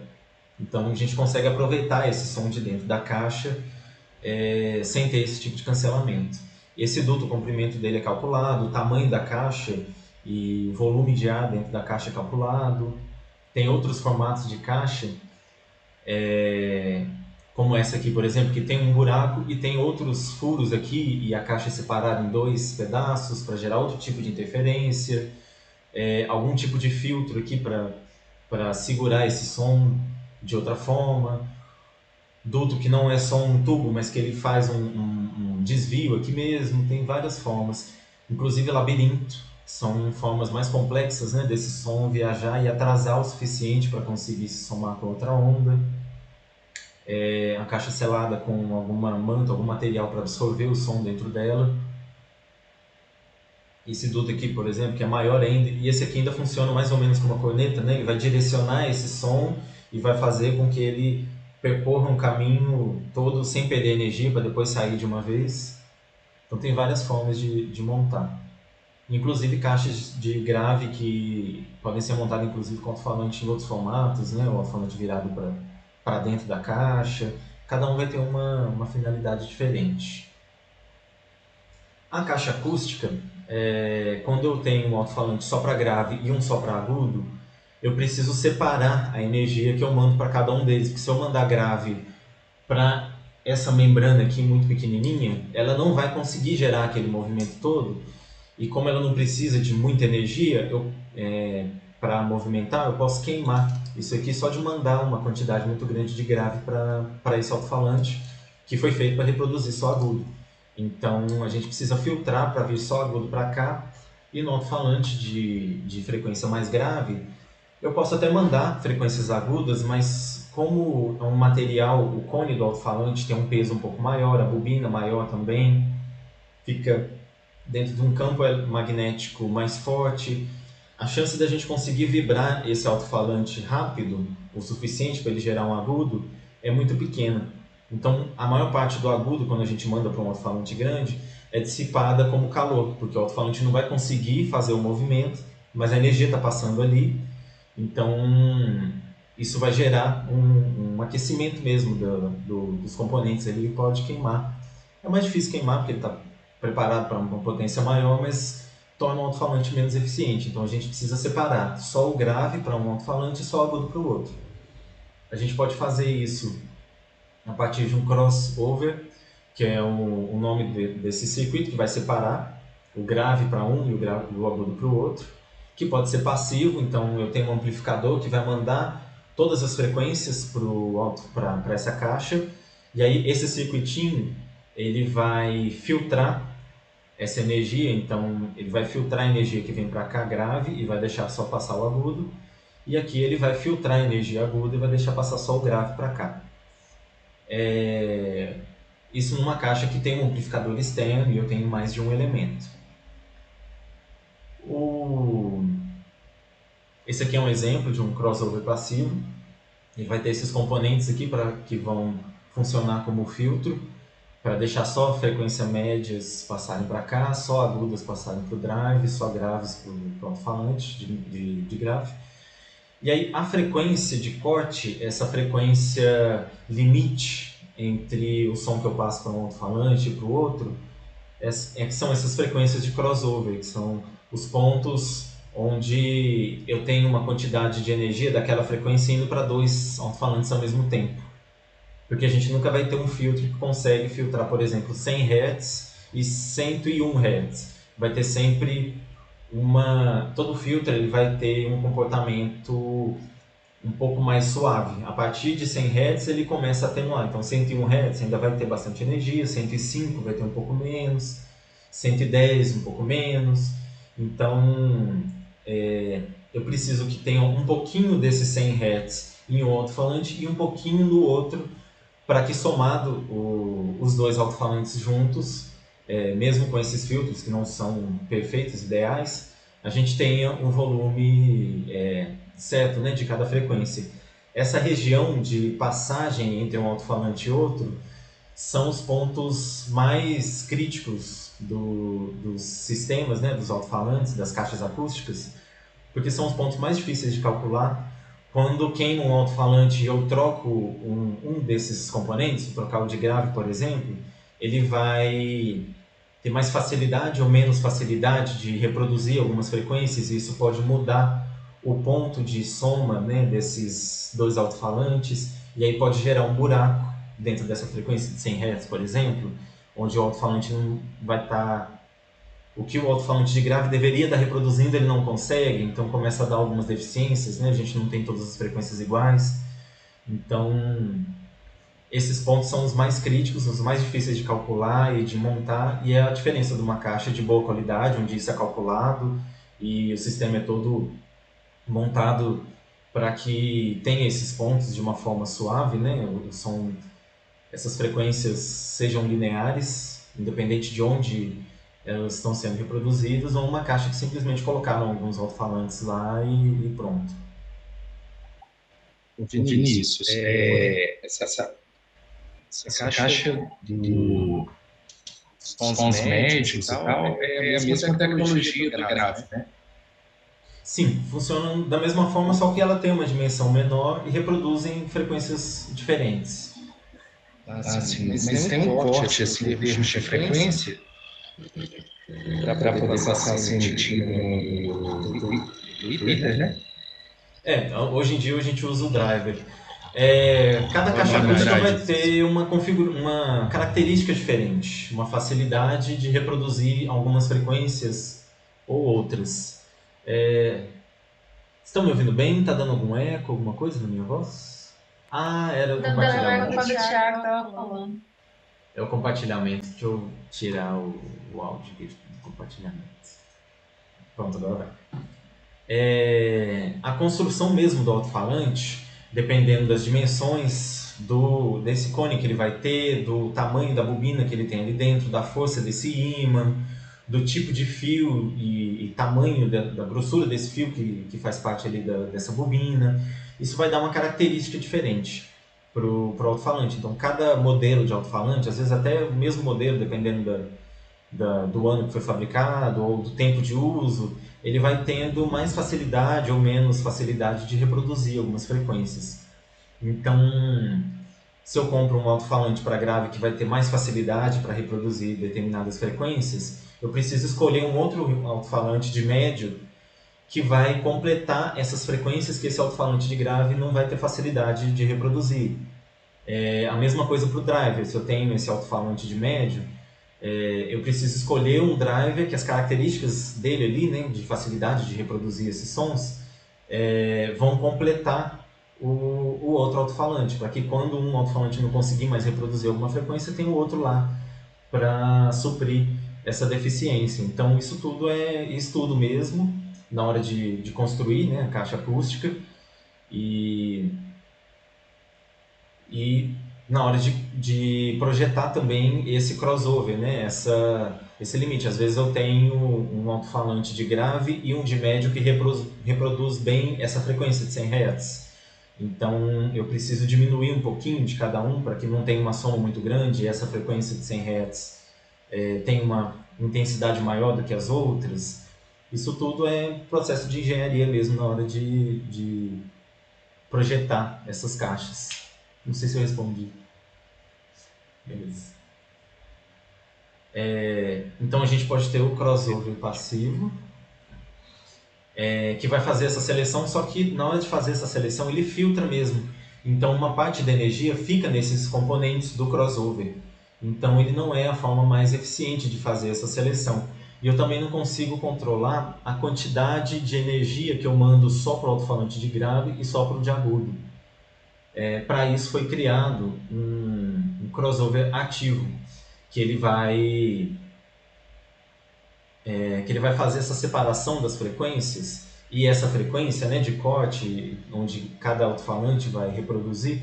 Então a gente consegue aproveitar esse som de dentro da caixa sem ter esse tipo de cancelamento. Esse duto, o comprimento dele é calculado, o tamanho da caixa e o volume de ar dentro da caixa é calculado. Tem outros formatos de caixa, como essa aqui, por exemplo, que tem um buraco e tem outros furos aqui, e a caixa é separada em dois pedaços para gerar outro tipo de interferência, algum tipo de filtro aqui para segurar esse som de outra forma, duto que não é só um tubo, mas que ele faz um desvio aqui mesmo, tem várias formas, inclusive labirinto, são formas mais complexas, né, desse som viajar e atrasar o suficiente para conseguir se somar com outra onda. A caixa selada com alguma manta, algum material para absorver o som dentro dela. Esse duto aqui, por exemplo, que é maior ainda, e esse aqui ainda funciona mais ou menos como uma corneta, né? Ele vai direcionar esse som e vai fazer com que ele percorra um caminho todo sem perder energia para depois sair de uma vez. Então tem várias formas de montar. Inclusive caixas de grave que podem ser montadas inclusive com alto-falante em outros formatos, né? O alto-falante virado para dentro da caixa. Cada um vai ter uma finalidade diferente. A caixa acústica, quando eu tenho um alto-falante só para grave e um só para agudo, eu preciso separar a energia que eu mando para cada um deles, porque se eu mandar grave para essa membrana aqui muito pequenininha, ela não vai conseguir gerar aquele movimento todo, e como ela não precisa de muita energia para movimentar, eu posso queimar isso aqui só de mandar uma quantidade muito grande de grave para esse alto-falante, que foi feito para reproduzir só agudo. Então a gente precisa filtrar para vir só agudo para cá, e no alto-falante de frequência mais grave, eu posso até mandar frequências agudas, mas como é um material, o cone do alto-falante tem um peso um pouco maior, a bobina maior também, fica dentro de um campo magnético mais forte, a chance da gente conseguir vibrar esse alto-falante rápido, o suficiente para ele gerar um agudo, é muito pequena. Então, a maior parte do agudo, quando a gente manda para um alto-falante grande, é dissipada como calor, porque o alto-falante não vai conseguir fazer o movimento, mas a energia está passando ali. Então, isso vai gerar um aquecimento mesmo dos componentes ali, e pode queimar. É mais difícil queimar porque ele está preparado para uma potência maior, mas torna o alto-falante menos eficiente. Então a gente precisa separar só o grave para um alto-falante e só o agudo para o outro. A gente pode fazer isso a partir de um crossover, que é o nome desse circuito, que vai separar o grave para um e o agudo para o outro, que pode ser passivo. Então eu tenho um amplificador que vai mandar todas as frequências para essa caixa, e aí esse circuitinho ele vai filtrar essa energia, então ele vai filtrar a energia que vem para cá grave e vai deixar só passar o agudo, e aqui ele vai filtrar a energia aguda e vai deixar passar só o grave para cá. Isso numa caixa que tem um amplificador externo e eu tenho mais de um elemento. Esse aqui é um exemplo de um crossover passivo. Ele vai ter esses componentes aqui que vão funcionar como filtro, para deixar só frequência médias passarem para cá, só agudas passarem para o drive, só graves para o alto-falante de grave. E aí a frequência de corte, essa frequência limite entre o som que eu passo para um alto-falante e para o outro, são essas frequências de crossover, que são os pontos onde eu tenho uma quantidade de energia daquela frequência indo para dois alto-falantes ao mesmo tempo. Porque a gente nunca vai ter um filtro que consegue filtrar, por exemplo, 100 Hz e 101 Hz. Vai ter sempre todo filtro ele vai ter um comportamento um pouco mais suave. A partir de 100 Hz ele começa a atenuar. Então 101 Hz ainda vai ter bastante energia, 105 vai ter um pouco menos, 110 um pouco menos. Então eu preciso que tenha um pouquinho desse 100 Hz em um alto-falante e um pouquinho no outro, para que somado os dois alto-falantes juntos, mesmo com esses filtros que não são perfeitos, ideais, a gente tenha um volume certo, né, de cada frequência. Essa região de passagem entre um alto-falante e outro são os pontos mais críticos dos sistemas, né, dos alto-falantes, das caixas acústicas, porque são os pontos mais difíceis de calcular. Quando queima um alto-falante e eu troco um desses componentes, trocar o de grave, por exemplo, ele vai ter mais facilidade ou menos facilidade de reproduzir algumas frequências, e isso pode mudar o ponto de soma, né, desses dois alto-falantes, e aí pode gerar um buraco dentro dessa frequência de 100 Hz, por exemplo, onde o alto-falante não vai estar... O que o alto-falante de grave deveria estar reproduzindo, ele não consegue, então começa a dar algumas deficiências, né? A gente não tem todas as frequências iguais. Então, esses pontos são os mais críticos, os mais difíceis de calcular e de montar, e é a diferença de uma caixa de boa qualidade, onde isso é calculado e o sistema é todo montado para que tenha esses pontos de uma forma suave, né? Essas frequências sejam lineares, independente de onde elas estão sendo reproduzidas, ou uma caixa que simplesmente colocaram alguns alto-falantes lá e pronto. Vinícius, essa caixa de sons médios e tal é a mesma tecnologia do grave, né? Sim, funciona da mesma forma, só que ela tem uma dimensão menor e reproduzem frequências diferentes. Sim, mas tem um corte assim, em termos de frequência para poder passar sem emitido no Twitter, né? Hoje em dia a gente usa o driver. Cada caixa acústica vai ter uma característica diferente, uma facilidade de reproduzir algumas frequências ou outras. Estão me ouvindo bem? Está dando algum eco, alguma coisa na minha voz? Era o compartilhamento. Quando o Thiago estava falando. É o compartilhamento. Deixa eu tirar o áudio aqui do compartilhamento. Pronto, agora vai. A construção mesmo do alto-falante, dependendo das dimensões desse cone que ele vai ter, do tamanho da bobina que ele tem ali dentro, da força desse ímã, do tipo de fio e tamanho da grossura desse fio que faz parte ali dessa bobina, isso vai dar uma característica diferente para o alto-falante. Então, cada modelo de alto-falante, às vezes até o mesmo modelo, dependendo do ano que foi fabricado ou do tempo de uso, ele vai tendo mais facilidade ou menos facilidade de reproduzir algumas frequências. Então, se eu compro um alto-falante para grave que vai ter mais facilidade para reproduzir determinadas frequências, eu preciso escolher um outro alto-falante de médio que vai completar essas frequências que esse alto-falante de grave não vai ter facilidade de reproduzir. A mesma coisa para o driver. Se eu tenho esse alto-falante de médio, eu preciso escolher um driver que as características dele ali, né, de facilidade de reproduzir esses sons, vão completar o outro alto-falante, para que quando um alto-falante não conseguir mais reproduzir alguma frequência, tem o outro lá para suprir essa deficiência. Então isso tudo é estudo mesmo, na hora de construir, né, a caixa acústica, e na hora de projetar também esse crossover, né, esse limite. Às vezes eu tenho um alto-falante de grave e um de médio que reproduz bem essa frequência de 100 Hz. Então eu preciso diminuir um pouquinho de cada um para que não tenha uma soma muito grande e essa frequência de 100 Hz tenha uma intensidade maior do que as outras. Isso tudo é processo de engenharia mesmo na hora de projetar essas caixas. Não sei se eu respondi. Beleza. Então a gente pode ter o crossover passivo, que vai fazer essa seleção, só que na hora de fazer essa seleção ele filtra mesmo. Então uma parte da energia fica nesses componentes do crossover. Então ele não é a forma mais eficiente de fazer essa seleção. E eu também não consigo controlar a quantidade de energia que eu mando só para o alto-falante de grave e só para o de agudo. Para isso foi criado um crossover ativo, que ele vai fazer essa separação das frequências, e essa frequência, né, de corte, onde cada alto-falante vai reproduzir,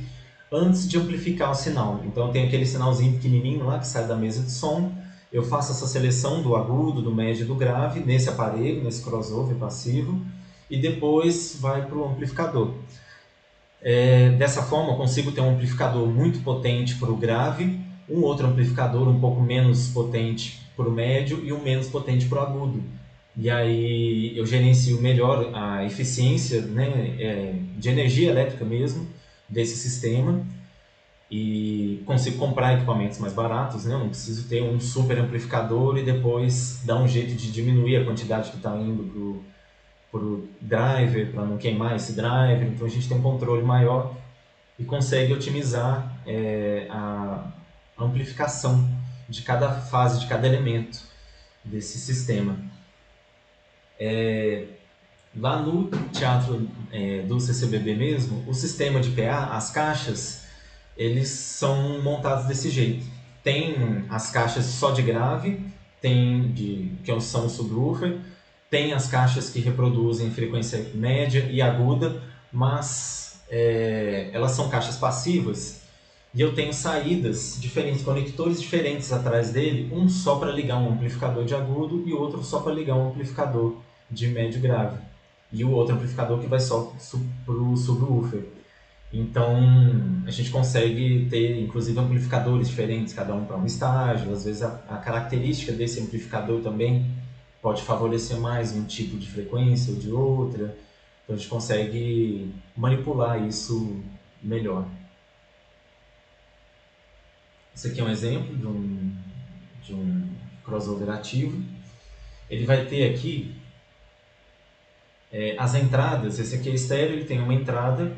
antes de amplificar o sinal. Então tem aquele sinalzinho pequenininho lá que sai da mesa de som, eu faço essa seleção do agudo, do médio e do grave nesse aparelho, nesse crossover passivo, e depois vai para o amplificador. Dessa forma eu consigo ter um amplificador muito potente para o grave, um outro amplificador um pouco menos potente para o médio e um menos potente para o agudo. E aí eu gerencio melhor a eficiência, né, de energia elétrica mesmo desse sistema e consigo comprar equipamentos mais baratos, né? Eu não preciso ter um super amplificador e depois dar um jeito de diminuir a quantidade que está indo para o driver, para não queimar esse driver. Então a gente tem um controle maior e consegue otimizar a amplificação de cada fase, de cada elemento desse sistema. Lá no teatro do CCBB mesmo, o sistema de PA, as caixas, eles são montados desse jeito. Tem as caixas só de grave, que são o subwoofer, tem as caixas que reproduzem frequência média e aguda, mas elas são caixas passivas e eu tenho saídas diferentes, conectores diferentes atrás dele, um só para ligar um amplificador de agudo e outro só para ligar um amplificador de médio grave. E o outro amplificador que vai só para o subwoofer. Então a gente consegue ter inclusive amplificadores diferentes, cada um para um estágio. Às vezes a característica desse amplificador também pode favorecer mais um tipo de frequência ou de outra. Então a gente consegue manipular isso melhor. Esse aqui é um exemplo de um crossover ativo. Ele vai ter aqui as entradas. Esse aqui é estéreo, ele tem uma entrada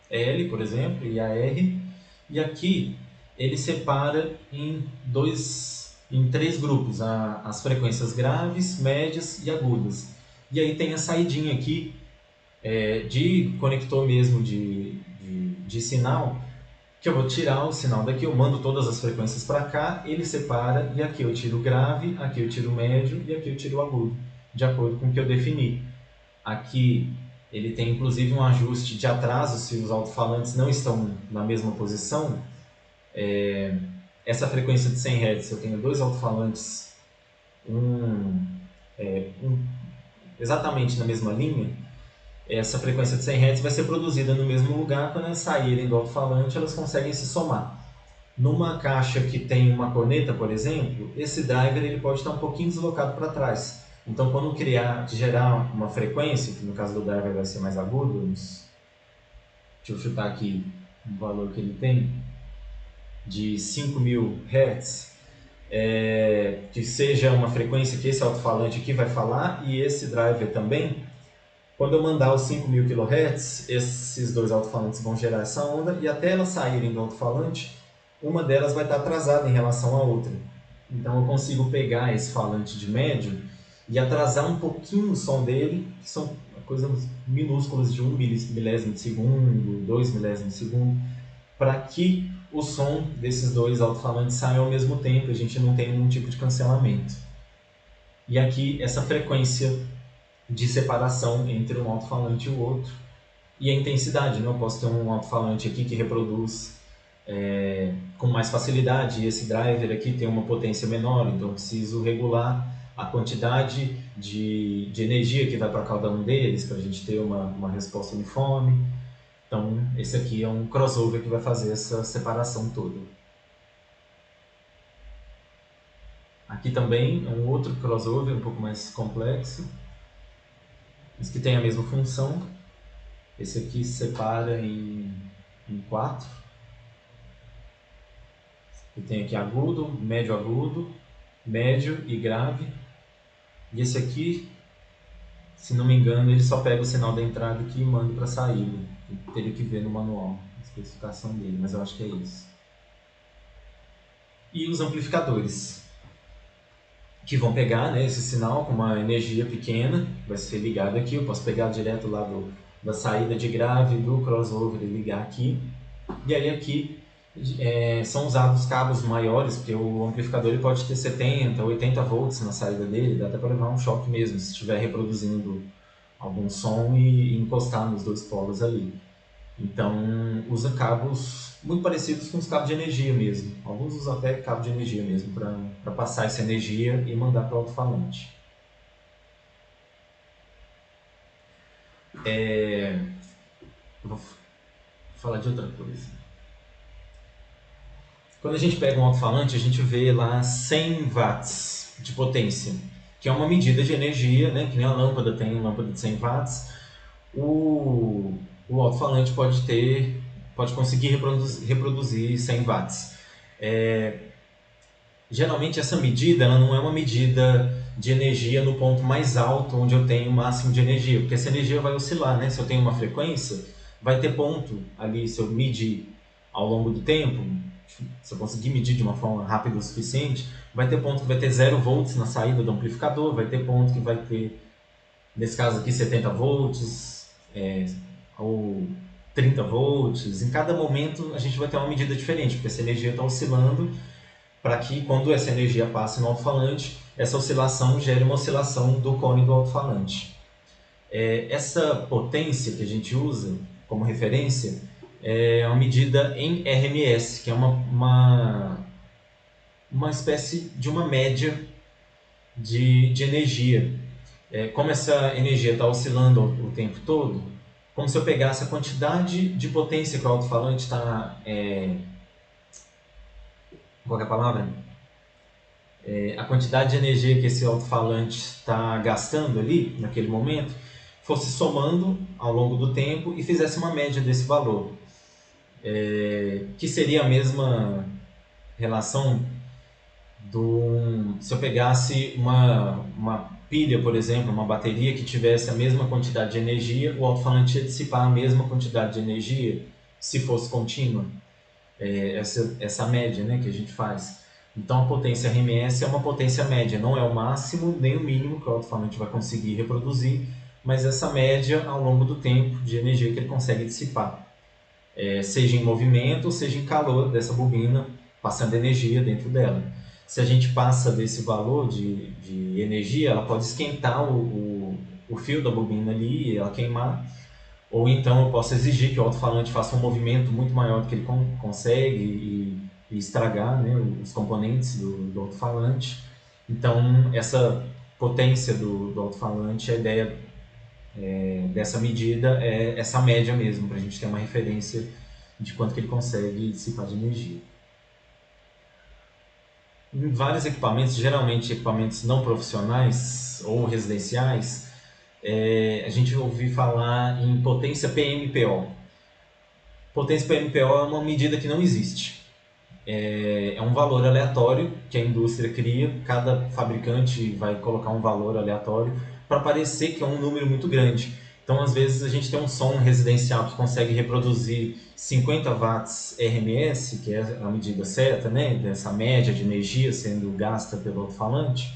L, por exemplo, e a R. E aqui ele separa em três grupos, as frequências graves, médias e agudas. E aí tem a saidinha aqui de conector mesmo de sinal, que eu vou tirar o sinal daqui, eu mando todas as frequências para cá, ele separa, e aqui eu tiro o grave, aqui eu tiro o médio e aqui eu tiro o agudo, de acordo com o que eu defini. Aqui ele tem inclusive um ajuste de atraso se os alto-falantes não estão na mesma posição. Essa frequência de 100 Hz, eu tenho dois alto-falantes exatamente na mesma linha. Essa frequência de 100 Hz vai ser produzida no mesmo lugar. Quando elas saírem do alto-falante, elas conseguem se somar. Numa caixa que tem uma corneta, por exemplo, esse driver ele pode estar um pouquinho deslocado para trás. Então, quando gerar uma frequência, que no caso do driver vai ser mais agudo, deixa eu chutar aqui o valor que ele tem, de 5.000 Hz, que seja uma frequência que esse alto-falante aqui vai falar e esse driver também. Quando eu mandar os 5.000 kHz, esses dois alto-falantes vão gerar essa onda e até elas saírem do alto-falante, uma delas vai estar atrasada em relação à outra. Então eu consigo pegar esse falante de médio e atrasar um pouquinho o som dele, que são coisas minúsculas de 1 milésimo de segundo, 2 milésimos de segundo, para que o som desses dois alto-falantes saia ao mesmo tempo, a gente não tem nenhum tipo de cancelamento. E aqui essa frequência de separação entre um alto-falante e o outro, e a intensidade, né? Eu posso ter um alto-falante aqui que reproduz com mais facilidade, e esse driver aqui tem uma potência menor, então eu preciso regular a quantidade de energia que vai para cada um deles, para a gente ter uma resposta uniforme. Então, esse aqui é um crossover que vai fazer essa separação toda. Aqui também é um outro crossover, um pouco mais complexo, mas que tem a mesma função. Esse aqui se separa em 4. E tem aqui agudo, médio e grave. E esse aqui, se não me engano, ele só pega o sinal da entrada aqui e manda para a saída. Eu teria que ver no manual a especificação dele, mas eu acho que é isso. E os amplificadores, que vão pegar, né, esse sinal com uma energia pequena, vai ser ligado aqui. Eu posso pegar direto lá da saída de grave do crossover e ligar aqui. E aí aqui são usados cabos maiores, porque o amplificador ele pode ter 70, 80 volts na saída dele, dá até para levar um choque mesmo, se estiver reproduzindo algum som e encostar nos dois polos ali. Então usa cabos muito parecidos com os cabos de energia mesmo. Alguns usam até cabo de energia mesmo para passar essa energia e mandar para o alto-falante. Vou falar de outra coisa. Quando a gente pega um alto-falante, a gente vê lá 100 watts de potência, que é uma medida de energia, né? Que nem a lâmpada tem uma lâmpada de 100 watts. O alto-falante pode conseguir reproduzir 100 watts. Geralmente essa medida ela não é uma medida de energia no ponto mais alto, onde eu tenho o máximo de energia, porque essa energia vai oscilar, né? Se eu tenho uma frequência, vai ter ponto ali, se eu medir ao longo do tempo, se eu conseguir medir de uma forma rápida o suficiente, vai ter ponto que vai ter 0 volts na saída do amplificador, vai ter ponto que vai ter, nesse caso aqui, 70 volts, ou 30 volts. Em cada momento a gente vai ter uma medida diferente, porque essa energia está oscilando para que quando essa energia passe no alto-falante, essa oscilação gere uma oscilação do cone do alto-falante. Essa potência que a gente usa como referência é uma medida em RMS, que é uma espécie de uma média de energia. Como essa energia está oscilando o tempo todo, como se eu pegasse a quantidade de potência que o alto-falante está... qual é a palavra? A quantidade de energia que esse alto-falante está gastando ali, naquele momento, fosse somando ao longo do tempo e fizesse uma média desse valor. Que seria a mesma relação se eu pegasse uma pilha, por exemplo, uma bateria que tivesse a mesma quantidade de energia, o alto-falante ia dissipar a mesma quantidade de energia se fosse contínua. Essa média, né, que a gente faz. Então a potência RMS é uma potência média, não é o máximo nem o mínimo que o alto-falante vai conseguir reproduzir, mas essa média ao longo do tempo de energia que ele consegue dissipar. Seja em movimento, seja em calor dessa bobina, passando energia dentro dela. Se a gente passa desse valor de energia, ela pode esquentar o fio da bobina ali e ela queimar. Ou então eu posso exigir que o alto-falante faça um movimento muito maior do que ele consegue e estragar, né, os componentes do alto-falante. Então, essa potência do alto-falante, a ideia dessa medida é essa média mesmo, para a gente ter uma referência de quanto que ele consegue dissipar de energia. Em vários equipamentos, geralmente equipamentos não profissionais ou residenciais, a gente ouve falar em potência PMPO. Potência PMPO é uma medida que não existe. É um valor aleatório que a indústria cria, cada fabricante vai colocar um valor aleatório para parecer que é um número muito grande. Então, às vezes, a gente tem um som residencial que consegue reproduzir 50 watts RMS, que é a medida certa, né, dessa média de energia sendo gasta pelo alto-falante,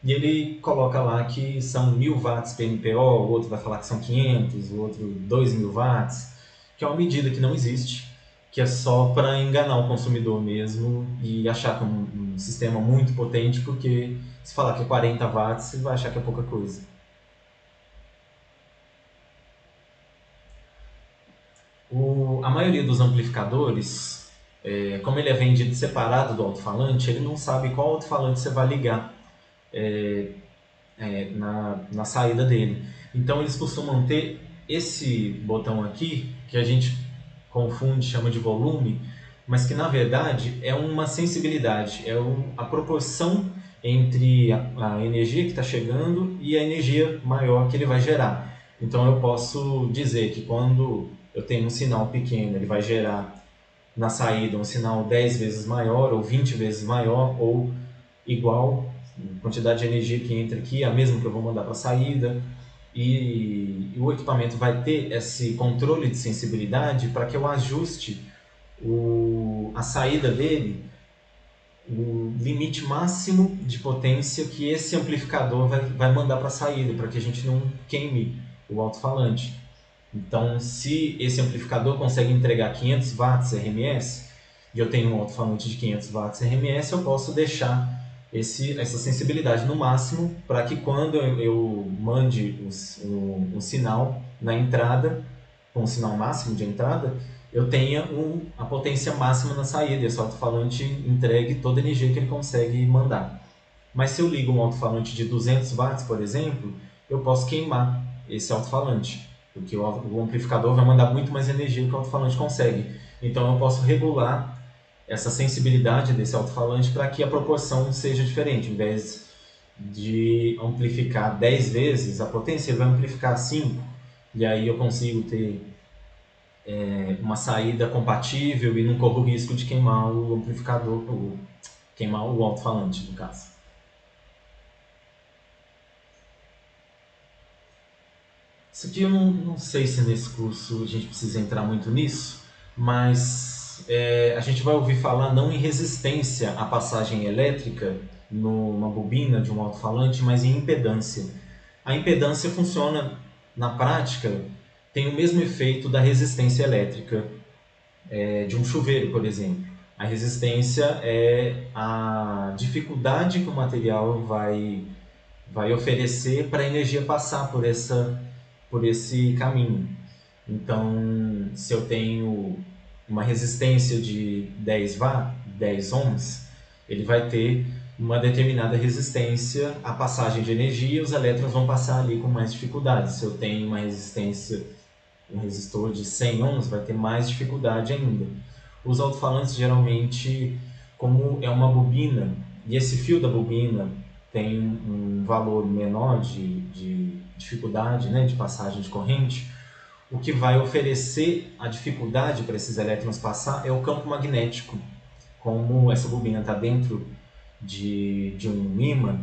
e ele coloca lá que são 1000 watts PMPO, o outro vai falar que são 500, o outro 2000 watts, que é uma medida que não existe, que é só para enganar o consumidor mesmo e achar que é um sistema muito potente, porque se falar que é 40 watts, você vai achar que é pouca coisa. A maioria dos amplificadores, como ele é vendido separado do alto-falante, ele não sabe qual alto-falante você vai ligar na saída dele. Então eles costumam ter esse botão aqui, que a gente confunde, chama de volume, mas que na verdade é uma sensibilidade, é a proporção entre a energia que está chegando e a energia maior que ele vai gerar. Então eu posso dizer que quando eu tenho um sinal pequeno, ele vai gerar na saída um sinal 10 vezes maior, ou 20 vezes maior, ou igual, a quantidade de energia que entra aqui é a mesma que eu vou mandar para a saída. E o equipamento vai ter esse controle de sensibilidade para que eu ajuste a saída dele, o limite máximo de potência que esse amplificador vai mandar para a saída, para que a gente não queime o alto-falante. Então, se esse amplificador consegue entregar 500 watts RMS, e eu tenho um alto-falante de 500 watts RMS, eu posso deixar essa sensibilidade no máximo, para que quando eu mande o sinal na entrada, com o sinal máximo de entrada, eu tenha a potência máxima na saída, e esse alto-falante entregue toda a energia que ele consegue mandar. Mas se eu ligo um alto-falante de 200 watts, por exemplo, eu posso queimar esse alto-falante, porque o amplificador vai mandar muito mais energia do que o alto-falante consegue. Então eu posso regular essa sensibilidade desse alto-falante para que a proporção seja diferente. Em vez de amplificar 10 vezes a potência, ele vai amplificar 5, e aí eu consigo ter uma saída compatível e não corro o risco de queimar o amplificador, queimar o alto-falante, no caso. Isso aqui eu não sei se nesse curso a gente precisa entrar muito nisso, mas a gente vai ouvir falar não em resistência à passagem elétrica numa bobina de um alto-falante, mas em impedância. A impedância funciona, na prática, tem o mesmo efeito da resistência elétrica de um chuveiro, por exemplo. A resistência é a dificuldade que o material vai oferecer para a energia passar por esse caminho. Então, se eu tenho uma resistência de 10 ohms, ele vai ter uma determinada resistência à passagem de energia, os elétrons vão passar ali com mais dificuldade. Se eu tenho uma resistência, um resistor de 100 ohms, vai ter mais dificuldade ainda. Os alto-falantes, geralmente, como é uma bobina, e esse fio da bobina tem um valor menor de dificuldade, né, de passagem de corrente, o que vai oferecer a dificuldade para esses elétrons passar é o campo magnético. Como essa bobina está dentro de um ímã,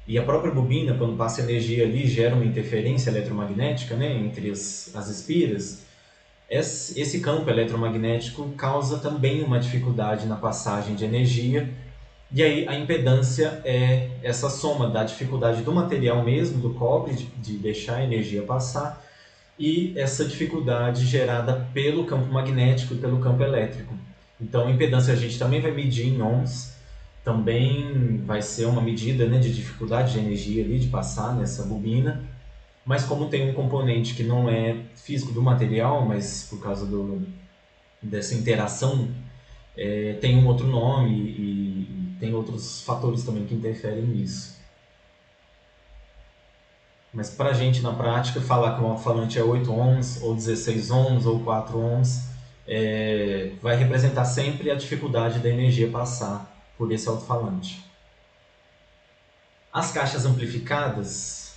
e a própria bobina, quando passa energia ali, gera uma interferência eletromagnética, né, entre as espiras, esse campo eletromagnético causa também uma dificuldade na passagem de energia. E aí a impedância é essa soma da dificuldade do material mesmo, do cobre, de deixar a energia passar, e essa dificuldade gerada pelo campo magnético e pelo campo elétrico. Então a impedância a gente também vai medir em ohms, também vai ser uma medida, né, de dificuldade de energia ali, de passar nessa bobina, mas como tem um componente que não é físico do material, mas por causa dessa interação, tem um outro nome e tem outros fatores também que interferem nisso. Mas para a gente, na prática, falar que um alto-falante é 8 ohms, ou 16 ohms, ou 4 ohms, vai representar sempre a dificuldade da energia passar por esse alto-falante. As caixas amplificadas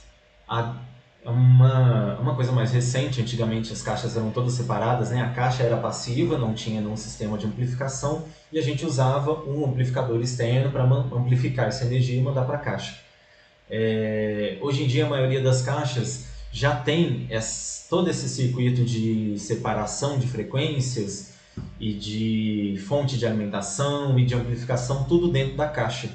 é uma coisa mais recente. Antigamente as caixas eram todas separadas, né? A caixa era passiva, não tinha nenhum sistema de amplificação, e a gente usava um amplificador externo para amplificar essa energia e mandar para a caixa. Hoje em dia a maioria das caixas já tem todo esse circuito de separação de frequências e de fonte de alimentação e de amplificação, tudo dentro da caixa.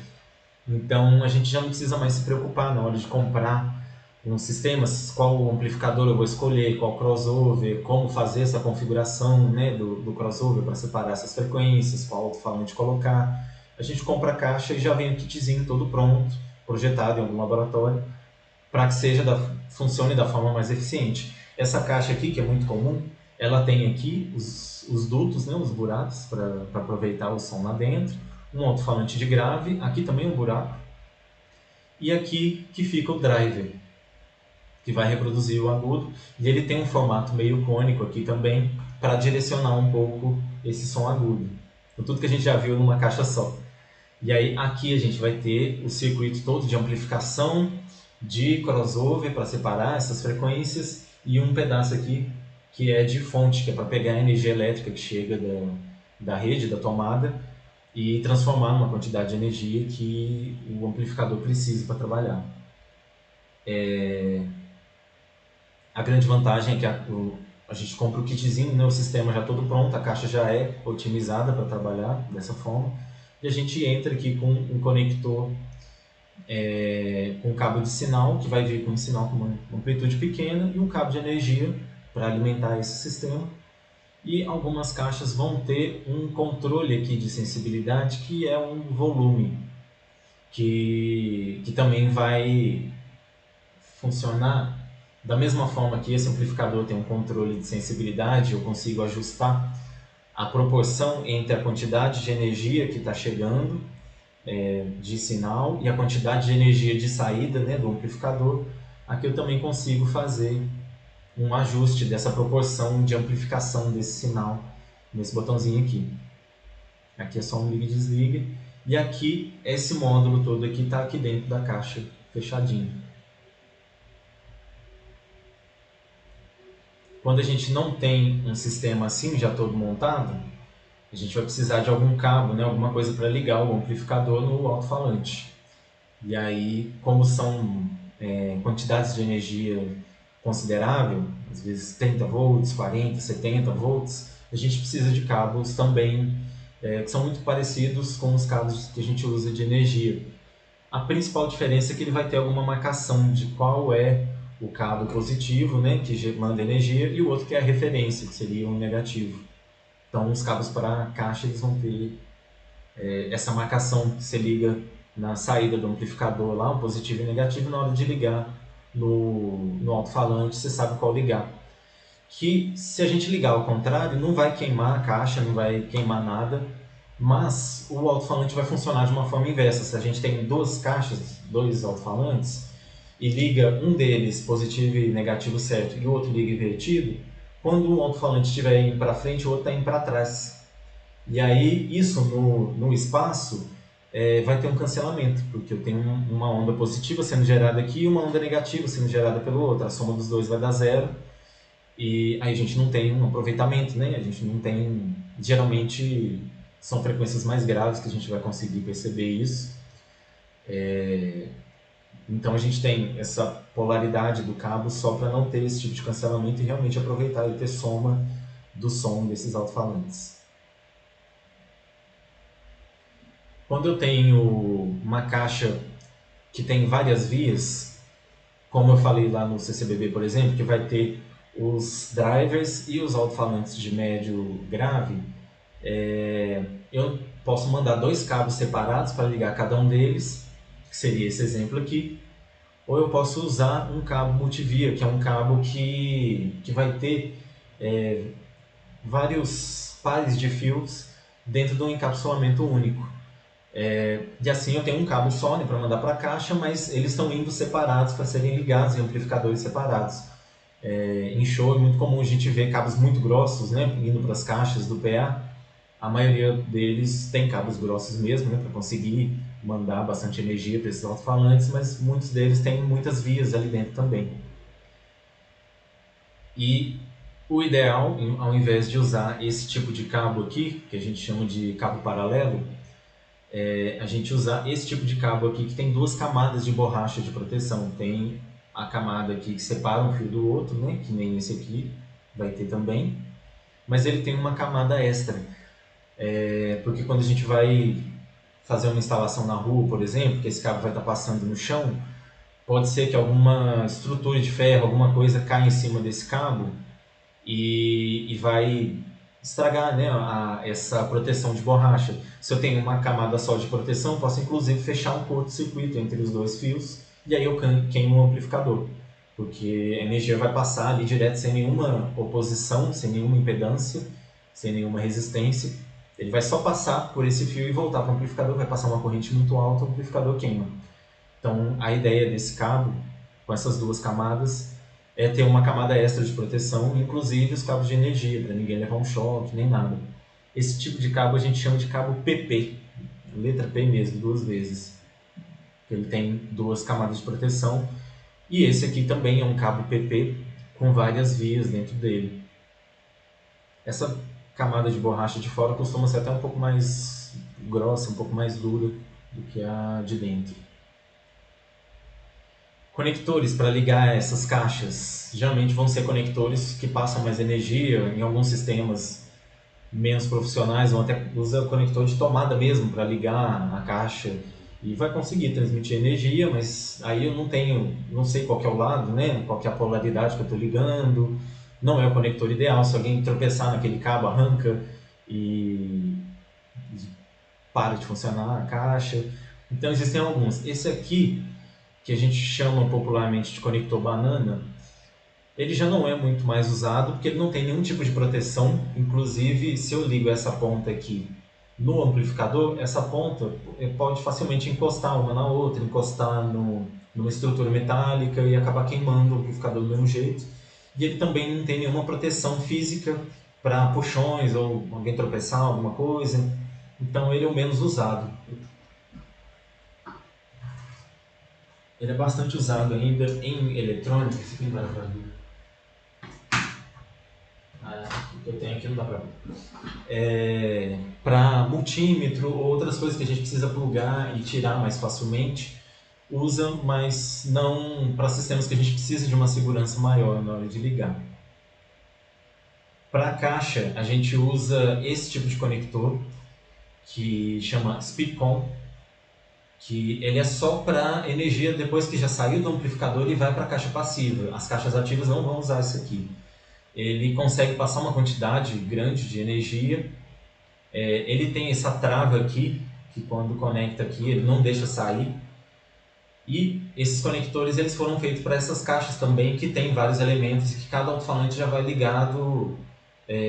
Então a gente já não precisa mais se preocupar na hora de comprar um sistema, qual amplificador eu vou escolher, qual crossover, como fazer essa configuração, né, do crossover para separar essas frequências, qual alto-falante colocar. A gente compra a caixa e já vem o kitzinho todo pronto, projetado em algum laboratório, para que funcione da forma mais eficiente. Essa caixa aqui, que é muito comum, ela tem aqui os dutos, né, os buracos, para aproveitar o som lá dentro, um alto-falante de grave, aqui também um buraco, e aqui que fica o driver. que vai reproduzir o agudo, e ele tem um formato meio cônico aqui também, para direcionar um pouco esse som agudo. Então, tudo que a gente já viu numa caixa só. E aí aqui a gente vai ter o circuito todo de amplificação, de crossover para separar essas frequências, e um pedaço aqui que é de fonte, que é para pegar a energia elétrica que chega da rede, da tomada, e transformar numa quantidade de energia que o amplificador precisa para trabalhar. A grande vantagem é que a gente compra o kitzinho, né, o sistema já todo pronto, a caixa já é otimizada para trabalhar dessa forma, e a gente entra aqui com um conector com cabo de sinal, que vai vir com um sinal com uma amplitude pequena, e um cabo de energia para alimentar esse sistema. E algumas caixas vão ter um controle aqui de sensibilidade, que é um volume, que também vai funcionar da mesma forma que esse amplificador tem um controle de sensibilidade. Eu consigo ajustar a proporção entre a quantidade de energia que está chegando de sinal e a quantidade de energia de saída, né, do amplificador. Aqui eu também consigo fazer um ajuste dessa proporção de amplificação desse sinal nesse botãozinho aqui. Aqui é só um liga e desliga, e aqui esse módulo todo aqui está aqui dentro da caixa fechadinho. Quando a gente não tem um sistema assim já todo montado, a gente vai precisar de algum cabo, né, alguma coisa para ligar o amplificador no alto-falante. E aí, como são quantidades de energia considerável, às vezes 30 volts, 40, 70 volts, a gente precisa de cabos também que são muito parecidos com os cabos que a gente usa de energia. A principal diferença é que ele vai ter alguma marcação de qual é o cabo positivo, né, que manda energia, e o outro que é a referência, que seria um negativo. Então, os cabos para a caixa eles vão ter essa marcação que você liga na saída do amplificador lá, o positivo e o negativo, na hora de ligar no alto-falante, você sabe qual ligar. Que se a gente ligar ao contrário, não vai queimar a caixa, não vai queimar nada, mas o alto-falante vai funcionar de uma forma inversa. Se a gente tem duas caixas, dois alto-falantes, e liga um deles positivo e negativo certo e o outro liga invertido, quando o alto-falante estiver indo para frente, o outro está indo para trás. E aí, isso no espaço vai ter um cancelamento, porque eu tenho uma onda positiva sendo gerada aqui e uma onda negativa sendo gerada pelo outro. A soma dos dois vai dar zero, e aí a gente não tem um aproveitamento, né? A gente não tem... Geralmente, são frequências mais graves que a gente vai conseguir perceber isso. Então a gente tem essa polaridade do cabo só para não ter esse tipo de cancelamento e realmente aproveitar e ter soma do som desses alto-falantes. Quando eu tenho uma caixa que tem várias vias, como eu falei lá no CCBB, por exemplo, que vai ter os drivers e os alto-falantes de médio grave, eu posso mandar dois cabos separados para ligar cada um deles, que seria esse exemplo aqui, ou eu posso usar um cabo multivia, que é um cabo que vai ter vários pares de fios dentro de um encapsulamento único. E assim eu tenho um cabo só, né, para mandar para a caixa, mas eles estão indo separados para serem ligados em amplificadores separados. Em show é muito comum a gente ver cabos muito grossos, né, indo para as caixas do PA. A maioria deles tem cabos grossos mesmo, né, para conseguir mandar bastante energia para esses alto-falantes, mas muitos deles têm muitas vias ali dentro também. E o ideal, ao invés de usar esse tipo de cabo aqui, que a gente chama de cabo paralelo, a gente usar esse tipo de cabo aqui que tem duas camadas de borracha de proteção. Tem a camada aqui que separa um fio do outro, né, que nem esse aqui vai ter também, mas ele tem uma camada extra. Porque quando a gente vai fazer uma instalação na rua, por exemplo, que esse cabo vai estar passando no chão, pode ser que alguma estrutura de ferro, alguma coisa caia em cima desse cabo e vai estragar, né, essa proteção de borracha. Se eu tenho uma camada só de proteção, posso inclusive fechar um curto-circuito entre os dois fios e aí eu queimo o amplificador, porque a energia vai passar ali direto sem nenhuma oposição, sem nenhuma impedância, sem nenhuma resistência. Ele vai só passar por esse fio e voltar para o amplificador, vai passar uma corrente muito alta, o amplificador queima. Então a ideia desse cabo com essas duas camadas é ter uma camada extra de proteção, inclusive os cabos de energia, para ninguém levar um choque, nem nada. Esse tipo de cabo a gente chama de cabo PP, letra P mesmo, duas vezes. Ele tem duas camadas de proteção, e esse aqui também é um cabo PP com várias vias dentro dele. Essa camada de borracha de fora costuma ser até um pouco mais grossa, um pouco mais dura do que a de dentro. Conectores para ligar essas caixas geralmente vão ser conectores que passam mais energia. Em alguns sistemas menos profissionais vão até usar conector de tomada mesmo para ligar a caixa e vai conseguir transmitir energia, mas aí eu não sei qual que é o lado, né? Qual que é a polaridade que eu estou ligando. Não é o conector ideal. Se alguém tropeçar naquele cabo, arranca e para de funcionar a caixa. Então existem alguns. Esse aqui, que a gente chama popularmente de conector banana, ele já não é muito mais usado porque ele não tem nenhum tipo de proteção. Inclusive, se eu ligo essa ponta aqui no amplificador, essa ponta pode facilmente encostar uma na outra, encostar numa estrutura metálica e acabar queimando o amplificador do mesmo jeito. E ele também não tem nenhuma proteção física para puxões ou alguém tropeçar, alguma coisa. Então ele é o menos usado. Ele é bastante usado ainda em eletrônica. Esse aqui não dá pra ver. O que eu tenho aqui não dá pra ver. Para multímetro ou outras coisas que a gente precisa plugar e tirar mais facilmente, usa, mas não para sistemas que a gente precisa de uma segurança maior na hora de ligar. Para a caixa, a gente usa esse tipo de conector que chama Speedcom, que ele é só para energia depois que já saiu do amplificador e vai para a caixa passiva. As caixas ativas não vão usar isso aqui. Ele consegue passar uma quantidade grande de energia. Ele tem essa trava aqui, que quando conecta aqui ele não deixa sair. E esses conectores eles foram feitos para essas caixas também, que tem vários elementos e que cada alto-falante já vai ligado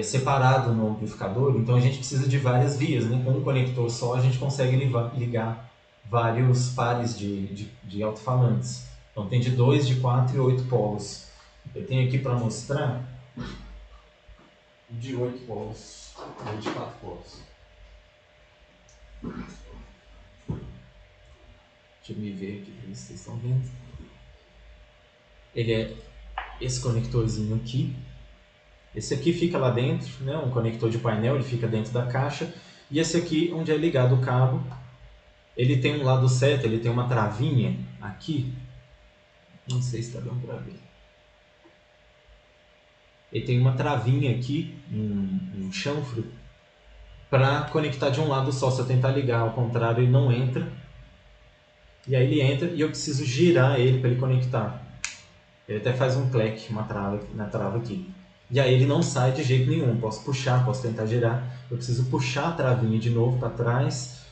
separado no amplificador. Então a gente precisa de várias vias, né? Com um conector só a gente consegue ligar vários pares de alto-falantes. Então tem de 2, de 4 e 8 polos. Eu tenho aqui para mostrar de 8 polos, ou de 4 polos. Deixa eu me ver aqui para ver se vocês estão vendo. Ele é esse conectorzinho aqui. Esse aqui fica lá dentro, né? Um conector de painel, ele fica dentro da caixa. E esse aqui, onde é ligado o cabo, ele tem um lado certo, ele tem uma travinha aqui. Não sei se está dando para ver. Ele tem uma travinha aqui, um chanfro, para conectar de um lado só. Se eu tentar ligar ao contrário, ele não entra. E aí ele entra e eu preciso girar ele para ele conectar. Ele até faz um cleque, uma trava na trava aqui. E aí ele não sai de jeito nenhum. Posso puxar, posso tentar girar. Eu preciso puxar a travinha de novo para trás,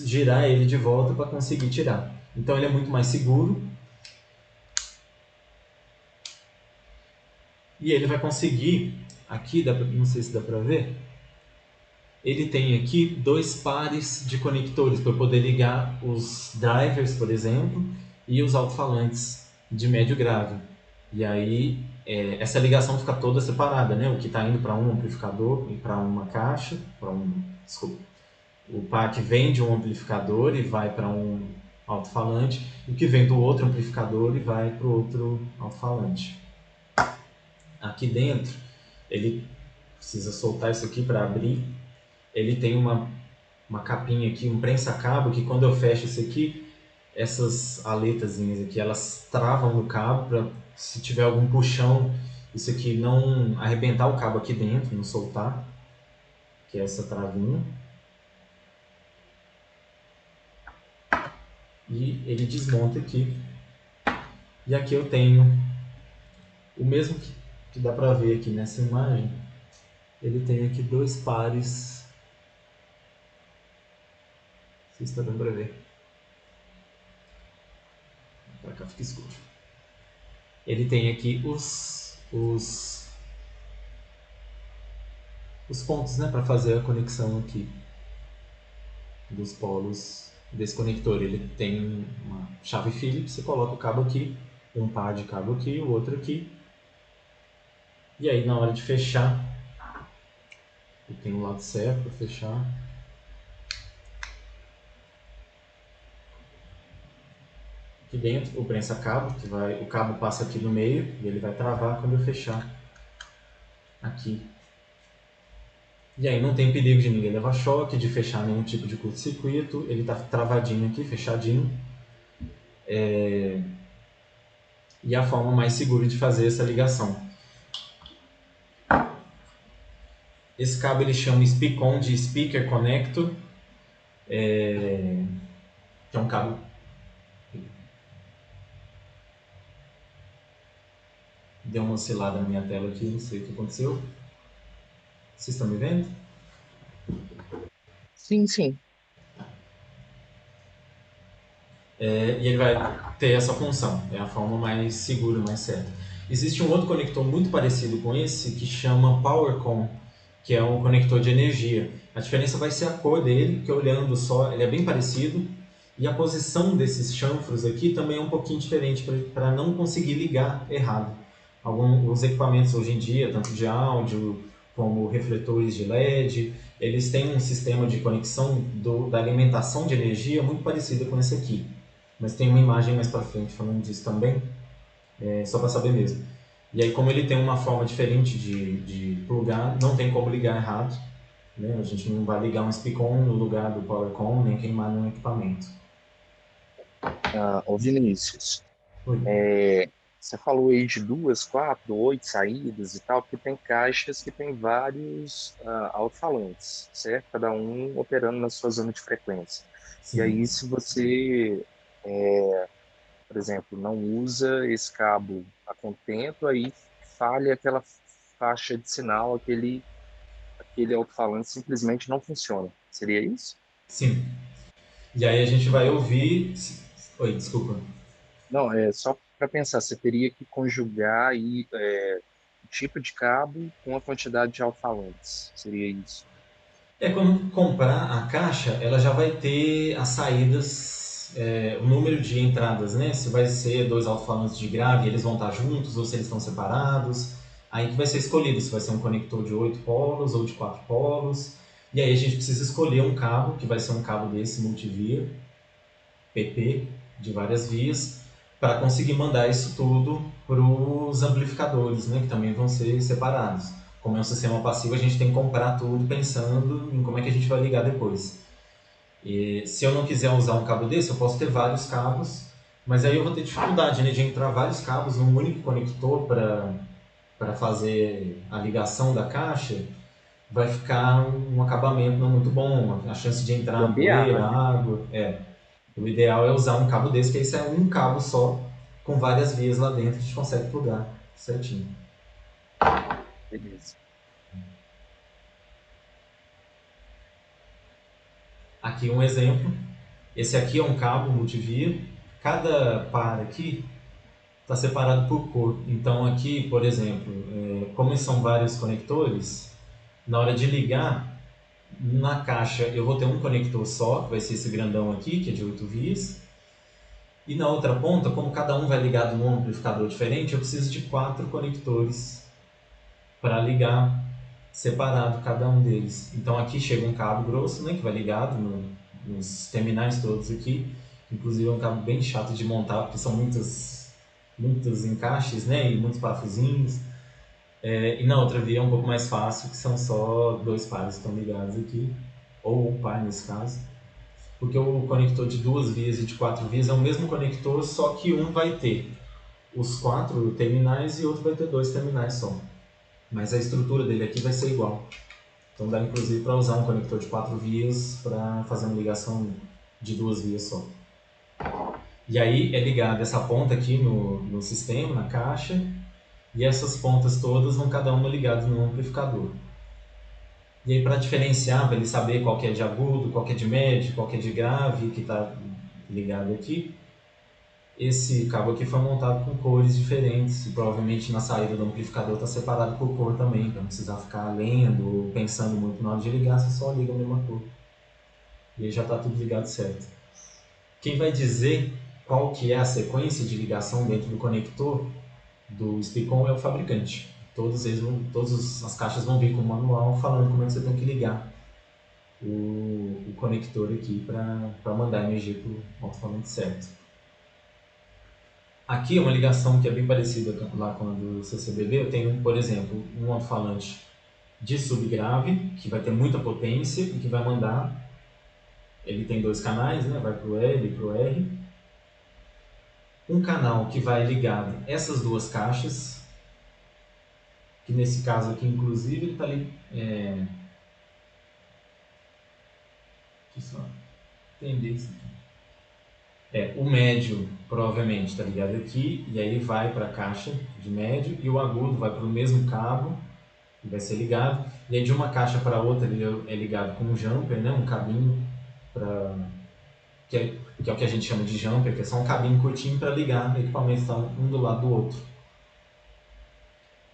girar ele de volta para conseguir tirar. Então ele é muito mais seguro. E ele vai conseguir, aqui, não sei se dá para ver, ele tem aqui 2 pares de conectores para eu poder ligar os drivers, por exemplo, e os alto-falantes de médio grave. E aí essa ligação fica toda separada, né? O que está indo para um amplificador e para uma caixa, o par que vem de um amplificador e vai para um alto-falante, e o que vem do outro amplificador e vai para o outro alto-falante. Aqui dentro, ele precisa soltar isso aqui para abrir. Ele tem uma capinha aqui, um prensa-cabo, que quando eu fecho isso aqui, essas aletazinhas aqui, elas travam no cabo para, se tiver algum puxão, isso aqui não arrebentar o cabo aqui dentro, não soltar, que é essa travinha. E ele desmonta aqui. E aqui eu tenho o mesmo que dá para ver aqui nessa imagem. Ele tem aqui 2 pares. Não sei se está dando para ver. Para cá fica escuro. Ele tem aqui os pontos, né, para fazer a conexão aqui dos polos desse conector. Ele tem uma chave Phillips, você coloca o cabo aqui um par de cabo aqui, o outro aqui. E aí na hora de fechar, eu tenho o lado certo para fechar. Aqui dentro o prensa-cabo, o cabo passa aqui no meio e ele vai travar quando eu fechar aqui. E aí não tem perigo de ninguém levar choque, de fechar nenhum tipo de curto-circuito, ele está travadinho aqui, fechadinho. E é a forma mais segura de fazer essa ligação. Esse cabo ele chama SpeakOn de Speaker Connector, que é um cabo. Deu uma oscilada na minha tela aqui, não sei o que aconteceu. Vocês estão me vendo? Sim, sim. E ele vai ter essa função, é a forma mais segura, mais certa. Existe um outro conector muito parecido com esse que chama PowerCon, que é um conector de energia. A diferença vai ser a cor dele, que olhando só ele é bem parecido, e a posição desses chanfros aqui também é um pouquinho diferente para não conseguir ligar errado. Os equipamentos hoje em dia, tanto de áudio como refletores de LED, eles têm um sistema de conexão da alimentação de energia muito parecido com esse aqui. Mas tem uma imagem mais para frente falando disso também, só para saber mesmo. E aí, como ele tem uma forma diferente de plugar, não tem como ligar errado. Né? A gente não vai ligar um Speakon no lugar do PowerCon, nem queimar nenhum equipamento. Ô Vinícius, Oi. você falou aí de 2, 4, 8 saídas e tal, porque tem caixas que tem vários alto-falantes, certo? Cada um operando na sua zona de frequência. E Sim. aí, se você, por exemplo, não usa esse cabo a contento, aí falha aquela faixa de sinal, aquele alto-falante simplesmente não funciona. Seria isso? Sim. E aí a gente vai ouvir. Oi, desculpa. Não, é só para pensar, você teria que conjugar aí o tipo de cabo com a quantidade de alto-falantes. Seria isso. Quando comprar a caixa, ela já vai ter as saídas, o número de entradas, né? Se vai ser dois alto-falantes de grave, eles vão estar juntos ou se eles estão separados. Aí que vai ser escolhido se vai ser um conector de 8 polos ou de 4 polos. E aí a gente precisa escolher um cabo, que vai ser um cabo desse multivia, PP, de várias vias, para conseguir mandar isso tudo para os amplificadores, né? Que também vão ser separados. Como é um sistema passivo, a gente tem que comprar tudo pensando em como é que a gente vai ligar depois. E se eu não quiser usar um cabo desse, eu posso ter vários cabos, mas aí eu vou ter dificuldade, né, de entrar vários cabos num único conector para fazer a ligação da caixa. Vai ficar um acabamento não muito bom, a chance de entrar poeira, Gambiarra, né? água. O ideal é usar um cabo desse, que esse é um cabo só, com várias vias lá dentro, a gente consegue plugar certinho. Beleza. Aqui um exemplo. Esse aqui é um cabo multivia. Cada par aqui está separado por cor. Então aqui, por exemplo, como são vários conectores, na hora de ligar, na caixa eu vou ter um conector só, que vai ser esse grandão aqui, que é de 8 vias. E na outra ponta, como cada um vai ligado num amplificador diferente, eu preciso de 4 conectores para ligar separado cada um deles. Então aqui chega um cabo grosso, né, que vai ligado nos terminais todos aqui. Inclusive é um cabo bem chato de montar, porque são muitos encaixes, né, e muitos parafusinhos. E na outra via é um pouco mais fácil, que são só 2 pares que estão ligados aqui, ou um par nesse caso. Porque o conector de 2 vias e de 4 vias é o mesmo conector, só que um vai ter os 4 terminais e outro vai ter 2 terminais só. Mas a estrutura dele aqui vai ser igual. Então dá inclusive para usar um conector de 4 vias para fazer uma ligação de 2 vias só. E aí é ligado essa ponta aqui no sistema, na caixa, e essas pontas todas vão cada uma ligadas no amplificador. E aí para diferenciar, para ele saber qual que é de agudo, qual que é de médio, qual que é de grave, que está ligado aqui, esse cabo aqui foi montado com cores diferentes e provavelmente na saída do amplificador está separado por cor também, para não precisar ficar lendo ou pensando muito na hora de ligar, você só liga a mesma cor. E aí já está tudo ligado certo. Quem vai dizer qual que é a sequência de ligação dentro do conector do SpeakOn é o fabricante. Todas as caixas vão vir com o manual falando como é que você tem que ligar o conector aqui para mandar energia para o alto-falante certo. Aqui é uma ligação que é bem parecida lá com a do CCBB. Eu tenho, por exemplo, um alto-falante de subgrave, que vai ter muita potência e que vai mandar. Ele tem 2 canais, né? Vai para o L e para o R. Um canal que vai ligar essas 2 caixas, que nesse caso aqui, inclusive, ele está ali. Deixa eu só entender isso aqui. O médio provavelmente está ligado aqui, e aí vai para a caixa de médio, e o agudo vai para o mesmo cabo, que vai ser ligado, e aí de uma caixa para outra ele é ligado com um jumper, né? Um cabinho, que é o que a gente chama de jumper, que é só um cabinho curtinho para ligar equipamentos que estão um do lado do outro.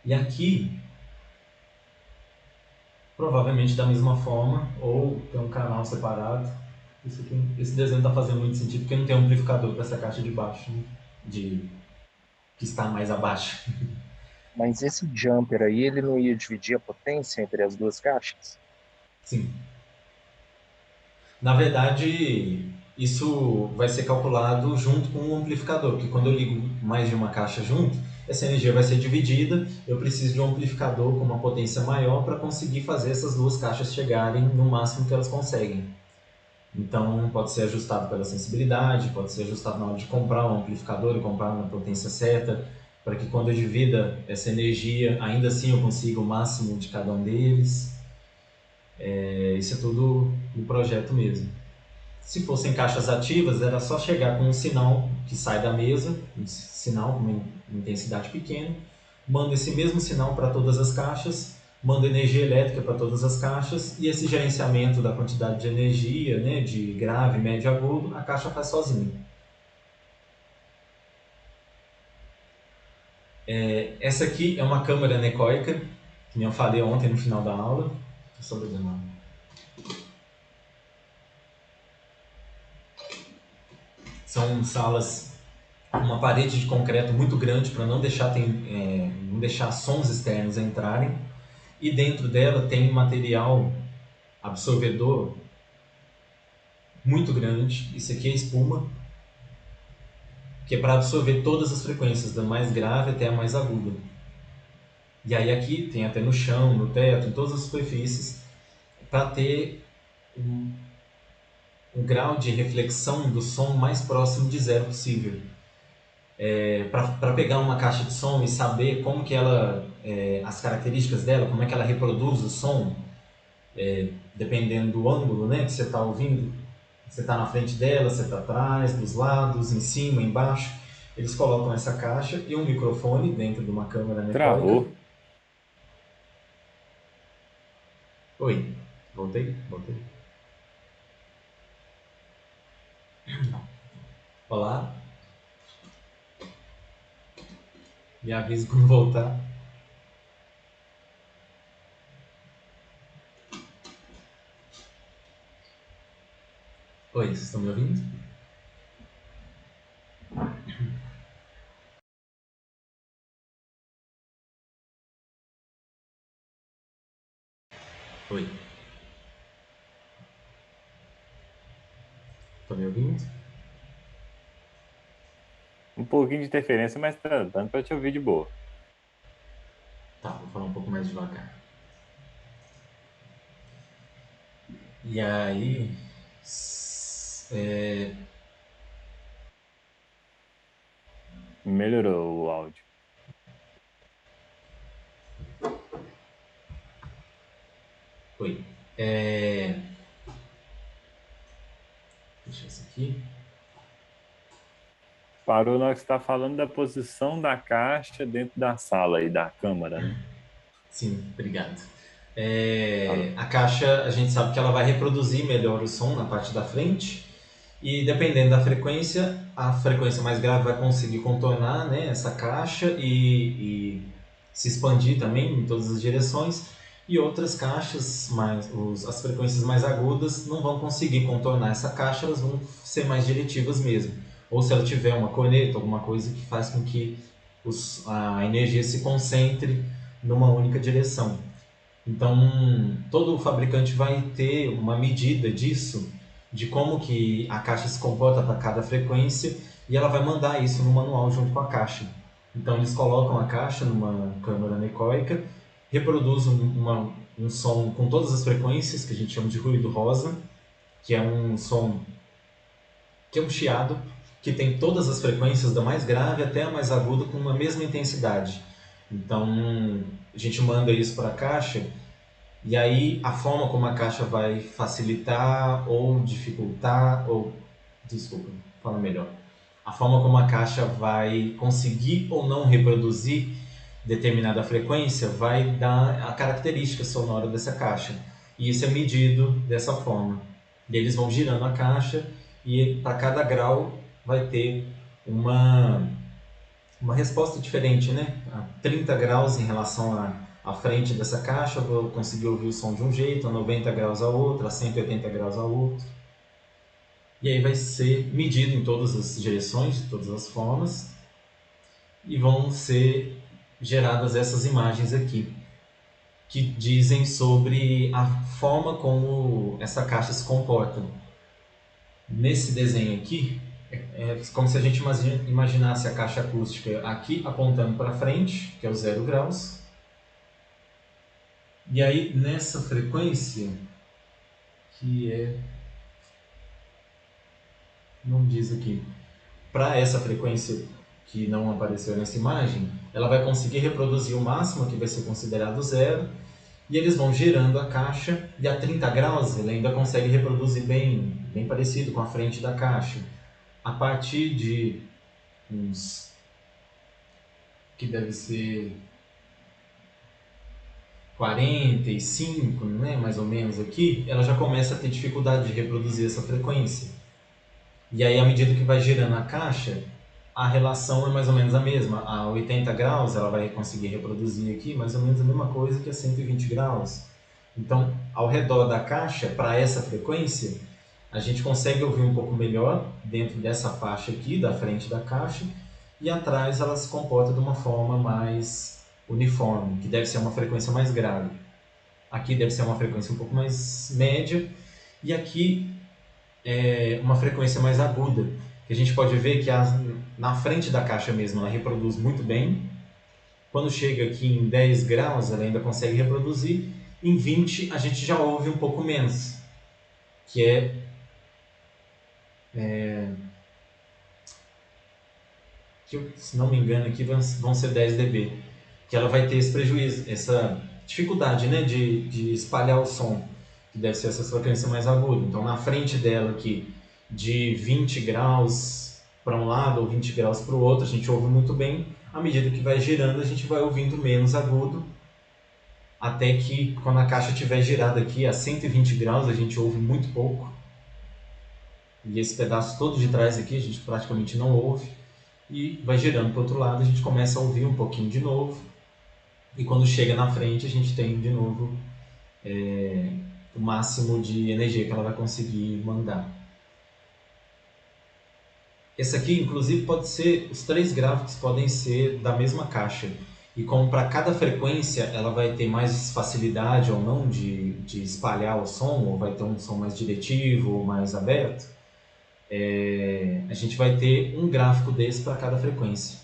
E aqui, provavelmente da mesma forma, ou tem um canal separado. Esse desenho está fazendo muito sentido porque não tem um amplificador para essa caixa de baixo, né? Que está mais abaixo. Mas esse jumper aí, ele não ia dividir a potência entre as 2 caixas? Sim. Na verdade, isso vai ser calculado junto com o amplificador, porque quando eu ligo mais de uma caixa junto, essa energia vai ser dividida, eu preciso de um amplificador com uma potência maior para conseguir fazer essas 2 caixas chegarem no máximo que elas conseguem. Então, pode ser ajustado pela sensibilidade, pode ser ajustado na hora de comprar um amplificador e comprar na potência certa, para que quando eu divida essa energia, ainda assim eu consiga o máximo de cada um deles. Isso é tudo no projeto mesmo. Se fossem caixas ativas, era só chegar com um sinal que sai da mesa, um sinal com uma intensidade pequena, manda esse mesmo sinal para todas as caixas, manda energia elétrica para todas as caixas, e esse gerenciamento da quantidade de energia, né, de grave, médio e agudo, a caixa faz sozinha. Essa aqui é uma câmara anecoica, que eu falei ontem no final da aula. Deixa eu só ver. São salas, uma parede de concreto muito grande para não deixar sons externos entrarem, e dentro dela tem material absorvedor muito grande. Isso aqui é espuma, que é para absorver todas as frequências, da mais grave até a mais aguda. E aí aqui tem até no chão, no teto, em todas as superfícies, para ter um grau de reflexão do som mais próximo de zero possível. Para pegar uma caixa de som e saber como que ela, as características dela, como é que ela reproduz o som, dependendo do ângulo, né, que você está ouvindo. Você está na frente dela, você está atrás, dos lados, em cima, embaixo. Eles colocam essa caixa e um microfone dentro de uma câmera anecoica. Travou. Oi, voltei. Olá. Me avise quando voltar. Oi, vocês estão me ouvindo? Oi. Estão me ouvindo? Um pouquinho de interferência, mas tá dando para te ouvir de boa. Tá, vou falar um pouco mais devagar. E aí... Melhorou o áudio. Oi. Deixa isso aqui. Parou na hora que você está falando da posição da caixa dentro da sala e da câmara, né? Sim, obrigado. A caixa, a gente sabe que ela vai reproduzir melhor o som na parte da frente, e dependendo da frequência, a frequência mais grave vai conseguir contornar, né, essa caixa e se expandir também em todas as direções, e outras caixas, as frequências mais agudas, não vão conseguir contornar essa caixa, elas vão ser mais diretivas mesmo. ou se ela tiver uma corneta, alguma coisa que faz com que a energia se concentre numa única direção. Então, todo fabricante vai ter uma medida disso, de como que a caixa se comporta para cada frequência, e ela vai mandar isso no manual junto com a caixa. Então, eles colocam a caixa numa câmara anecoica, reproduzem um som com todas as frequências, que a gente chama de ruído rosa, que é um som, que é um chiado, que tem todas as frequências, da mais grave até a mais aguda, com a mesma intensidade. Então, a gente manda isso para a caixa, e aí a forma como a caixa vai facilitar ou dificultar, ou desculpa, fala melhor. A forma como a caixa vai conseguir ou não reproduzir determinada frequência vai dar a característica sonora dessa caixa. E isso é medido dessa forma. E eles vão girando a caixa e para cada grau vai ter uma resposta diferente, né? A 30 graus em relação à frente dessa caixa, eu vou conseguir ouvir o som de um jeito, a 90 graus a outro, a 180 graus a outro. E aí vai ser medido em todas as direções, de todas as formas, e vão ser geradas essas imagens aqui, que dizem sobre a forma como essa caixa se comporta. Nesse desenho aqui, é como se a gente imaginasse a caixa acústica aqui apontando para frente, que é o 0 graus. E aí nessa frequência, que é... não diz aqui. Para essa frequência que não apareceu nessa imagem, ela vai conseguir reproduzir o máximo, que vai ser considerado 0, e eles vão girando a caixa, e a 30 graus ele ainda consegue reproduzir bem parecido com a frente da caixa. A partir de uns, que deve ser 45, né, mais ou menos aqui, ela já começa a ter dificuldade de reproduzir essa frequência. E aí, à medida que vai girando a caixa, a relação é mais ou menos a mesma. A 80 graus ela vai conseguir reproduzir aqui mais ou menos a mesma coisa que a 120 graus. Então, ao redor da caixa, para essa frequência, a gente consegue ouvir um pouco melhor dentro dessa faixa aqui, da frente da caixa, e atrás ela se comporta de uma forma mais uniforme, que deve ser uma frequência mais grave. Aqui deve ser uma frequência um pouco mais média, e aqui é uma frequência mais aguda, que a gente pode ver que na frente da caixa mesmo ela reproduz muito bem. Quando chega aqui em 10 graus ela ainda consegue reproduzir, em 20 a gente já ouve um pouco menos, que que, se não me engano, aqui vão ser 10 dB, que ela vai ter esse prejuízo, essa dificuldade, né, de espalhar o som, que deve ser essa frequência mais aguda. Então, na frente dela aqui, de 20 graus para um lado ou 20 graus para o outro, a gente ouve muito bem. À medida que vai girando, a gente vai ouvindo menos agudo, até que, quando a caixa estiver girada aqui a 120 graus, a gente ouve muito pouco. E esse pedaço todo de trás aqui, a gente praticamente não ouve. E vai girando para o outro lado, a gente começa a ouvir um pouquinho de novo. E quando chega na frente, a gente tem de novo o máximo de energia que ela vai conseguir mandar. Esse aqui, inclusive, pode ser, os 3 gráficos podem ser da mesma caixa. E como para cada frequência ela vai ter mais facilidade ou não de espalhar o som, ou vai ter um som mais diretivo ou mais aberto, a gente vai ter um gráfico desse para cada frequência.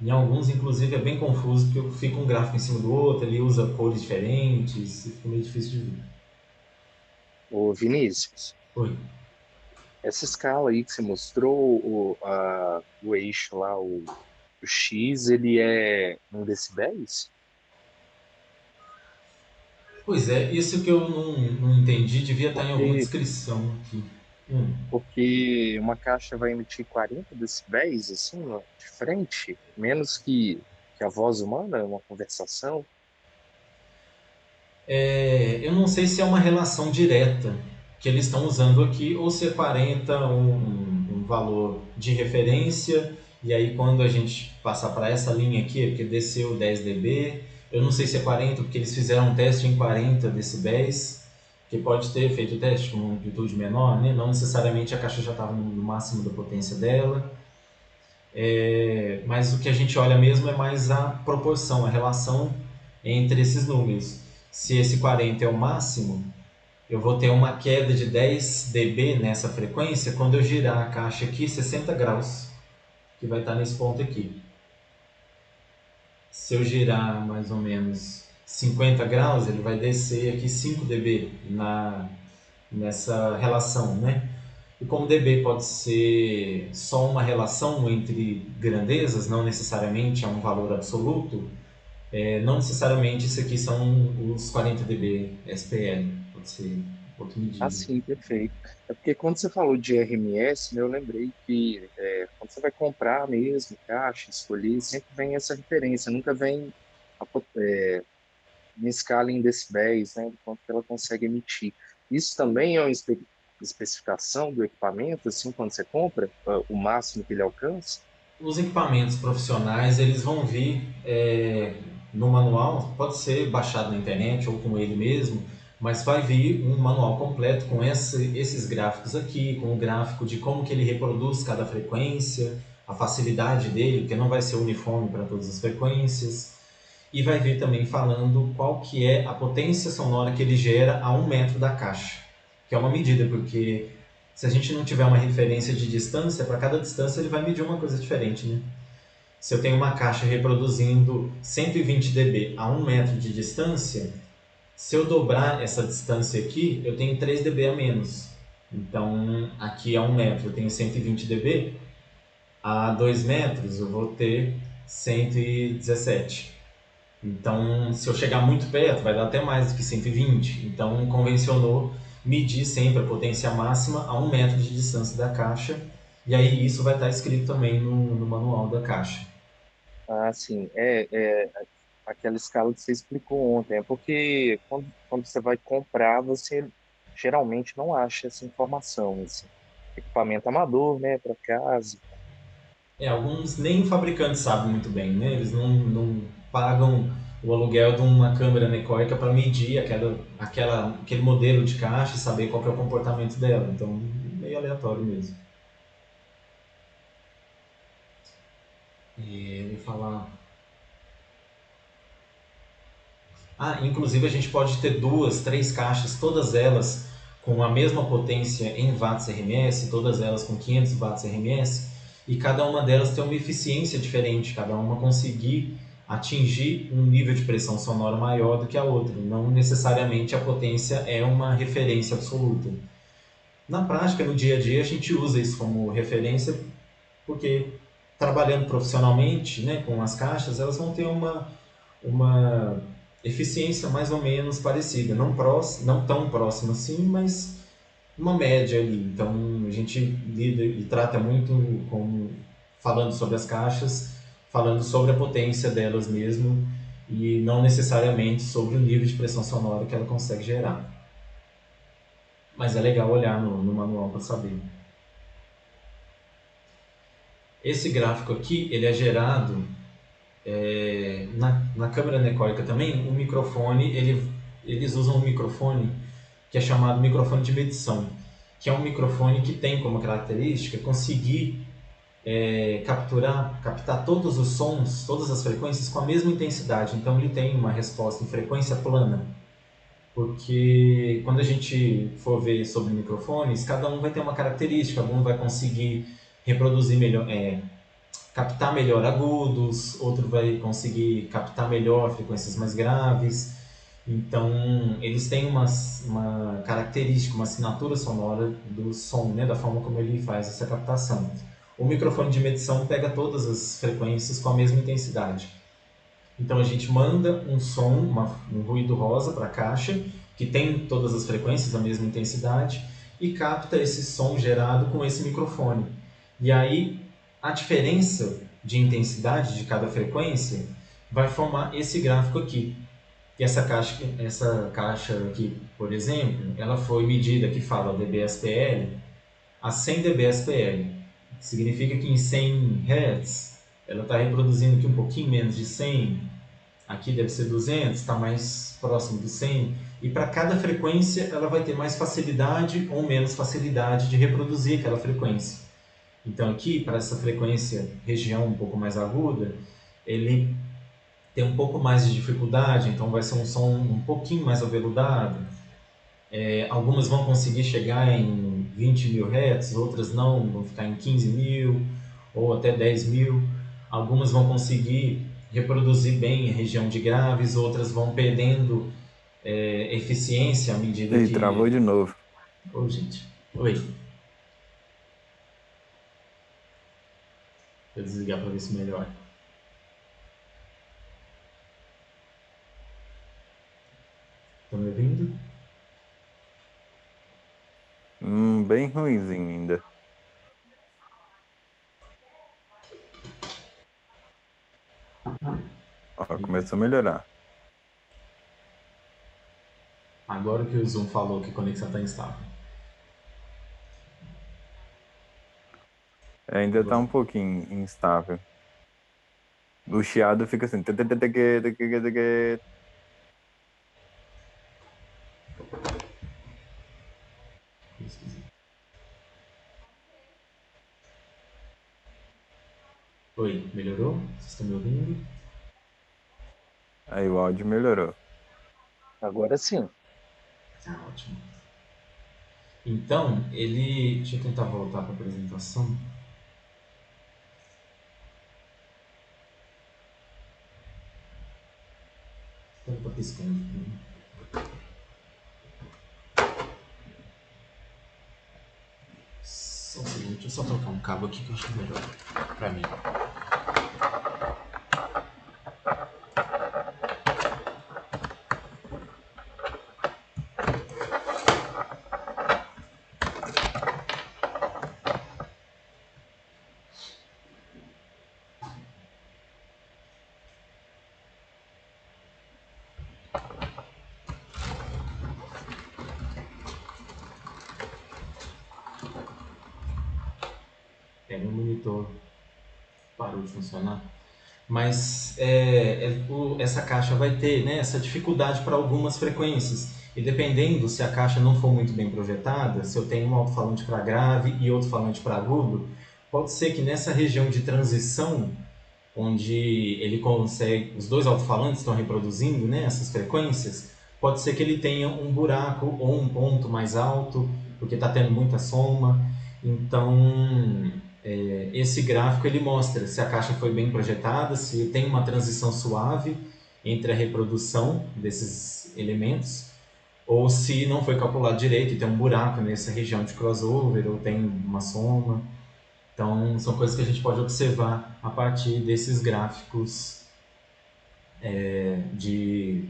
Em alguns, inclusive, é bem confuso, porque fica um gráfico em cima do outro, ele usa cores diferentes, e fica meio difícil de ver. Ô Vinícius, Oi. essa escala aí que você mostrou, o eixo lá, o X, ele é em decibéis? Pois é, isso que eu não entendi, devia estar em alguma Porque, descrição aqui. porque uma caixa vai emitir 40 decibéis, assim, ó, de frente, menos que a voz humana, uma conversação. Eu não sei se é uma relação direta que eles estão usando aqui, ou se é 40 um valor de referência, e aí quando a gente passar para essa linha aqui, porque desceu 10 dB, eu não sei se é 40, porque eles fizeram um teste em 40 decibéis, que pode ter feito o teste com uma amplitude menor, né? Não necessariamente a caixa já estava no máximo da potência dela, mas o que a gente olha mesmo é mais a proporção, a relação entre esses números. Se esse 40 é o máximo, eu vou ter uma queda de 10 dB nessa frequência quando eu girar a caixa aqui 60 graus, que vai estar nesse ponto aqui. Se eu girar mais ou menos 50 graus, ele vai descer aqui 5 dB nessa relação, né? E como dB pode ser só uma relação entre grandezas, não necessariamente é um valor absoluto, não necessariamente isso aqui são os 40 dB SPL, pode ser outra Ah, medida. sim, perfeito. É porque quando você falou de RMS, né, eu lembrei que quando você vai comprar mesmo, caixa, escolher, sempre vem essa referência, nunca vem em escala em decibéis, né, do quanto que ela consegue emitir. Isso também é uma especificação do equipamento, assim, quando você compra, o máximo que ele alcança? Os equipamentos profissionais, eles vão vir no manual, pode ser baixado na internet ou com ele mesmo, mas vai vir um manual completo com esses gráficos aqui, com o gráfico de como que ele reproduz cada frequência, a facilidade dele, porque não vai ser uniforme para todas as frequências, e vai vir também falando qual que é a potência sonora que ele gera a 1 metro da caixa, que é uma medida, porque se a gente não tiver uma referência de distância, para cada distância ele vai medir uma coisa diferente, né? Se eu tenho uma caixa reproduzindo 120 dB a 1 metro de distância, se eu dobrar essa distância aqui, eu tenho 3 dB a menos. Então, aqui a 1 metro eu tenho 120 dB, a 2 metros eu vou ter 117. Então, se eu chegar muito perto, vai dar até mais do que 120. Então, convencionou medir sempre a potência máxima a 1 metro de distância da caixa. E aí isso vai estar escrito também no manual da caixa. Ah, sim, aquela escala que você explicou ontem, é porque quando você vai comprar, você geralmente não acha essa informação, esse equipamento amador, né, para casa. Alguns nem fabricantes sabem muito bem, né? Eles não pagam o aluguel de uma câmera anecoica para medir aquele modelo de caixa e saber qual que é o comportamento dela. Então, meio aleatório mesmo. E eu ia falar. Inclusive a gente pode ter 2, 3 caixas, todas elas com a mesma potência em watts RMS, todas elas com 500 watts RMS, e cada uma delas tem uma eficiência diferente, cada uma conseguir atingir um nível de pressão sonora maior do que a outra. Não necessariamente a potência é uma referência absoluta. Na prática, no dia a dia, a gente usa isso como referência porque trabalhando profissionalmente, né, com as caixas, elas vão ter uma eficiência mais ou menos parecida, não tão próxima assim, mas uma média ali. Então a gente lida e trata muito falando sobre as caixas, falando sobre a potência delas mesmo e não necessariamente sobre o nível de pressão sonora que ela consegue gerar. Mas é legal olhar no manual para saber. Esse gráfico aqui ele é gerado na câmera anecoica também. O microfone, eles usam um microfone que é chamado microfone de medição, que é um microfone que tem como característica conseguir captar todos os sons, todas as frequências com a mesma intensidade. Então ele tem uma resposta em frequência plana, porque quando a gente for ver sobre microfones, cada um vai ter uma característica, algum vai conseguir reproduzir melhor, captar melhor agudos, outro vai conseguir captar melhor frequências mais graves. Então, eles têm uma característica, uma assinatura sonora do som, né, da forma como ele faz essa captação. O microfone de medição pega todas as frequências com a mesma intensidade. Então, a gente manda um som, um ruído rosa para a caixa, que tem todas as frequências, a mesma intensidade, e capta esse som gerado com esse microfone. E aí, a diferença de intensidade de cada frequência vai formar esse gráfico aqui. E essa caixa aqui, por exemplo, ela foi medida, que fala dBSPL, a 100 dBSPL. Significa que em 100 Hz ela está reproduzindo aqui um pouquinho menos de 100, aqui deve ser 200, está mais próximo de 100. E para cada frequência ela vai ter mais facilidade ou menos facilidade de reproduzir aquela frequência. Então aqui, para essa frequência região um pouco mais aguda, ele tem um pouco mais de dificuldade, então vai ser um som um pouquinho mais aveludado. Algumas vão conseguir chegar em 20 mil Hz, outras não, vão ficar em 15 mil ou até 10 mil. Algumas vão conseguir reproduzir bem a região de graves, outras vão perdendo eficiência à medida Ih, que... travou de novo. Ô, gente. Oi. Deixa eu desligar para ver se melhora. Estão me ouvindo? Bem ruinzinho ainda. Ó, começou a melhorar. Agora que o Zoom falou que a conexão está instável. Ainda tá um pouquinho instável. O chiado fica assim. Oi, melhorou? Vocês estão me ouvindo? Aí o áudio melhorou. Agora sim. Tá ótimo. Então, ele... Deixa eu tentar voltar para a apresentação. Então, tá piscando. Só um segundo, deixa eu só trocar um cabo aqui que eu acho melhor para mim. Meu monitor parou de funcionar. Mas essa caixa vai ter, né, essa dificuldade para algumas frequências. E dependendo se a caixa não for muito bem projetada, se eu tenho um alto-falante para grave e outro falante para agudo, pode ser que nessa região de transição, onde ele consegue, os dois alto-falantes estão reproduzindo, né, essas frequências, pode ser que ele tenha um buraco ou um ponto mais alto, porque está tendo muita soma. Então, esse gráfico ele mostra se a caixa foi bem projetada, se tem uma transição suave entre a reprodução desses elementos, ou se não foi calculado direito e tem um buraco nessa região de crossover, ou tem uma soma. Então, são coisas que a gente pode observar a partir desses gráficos de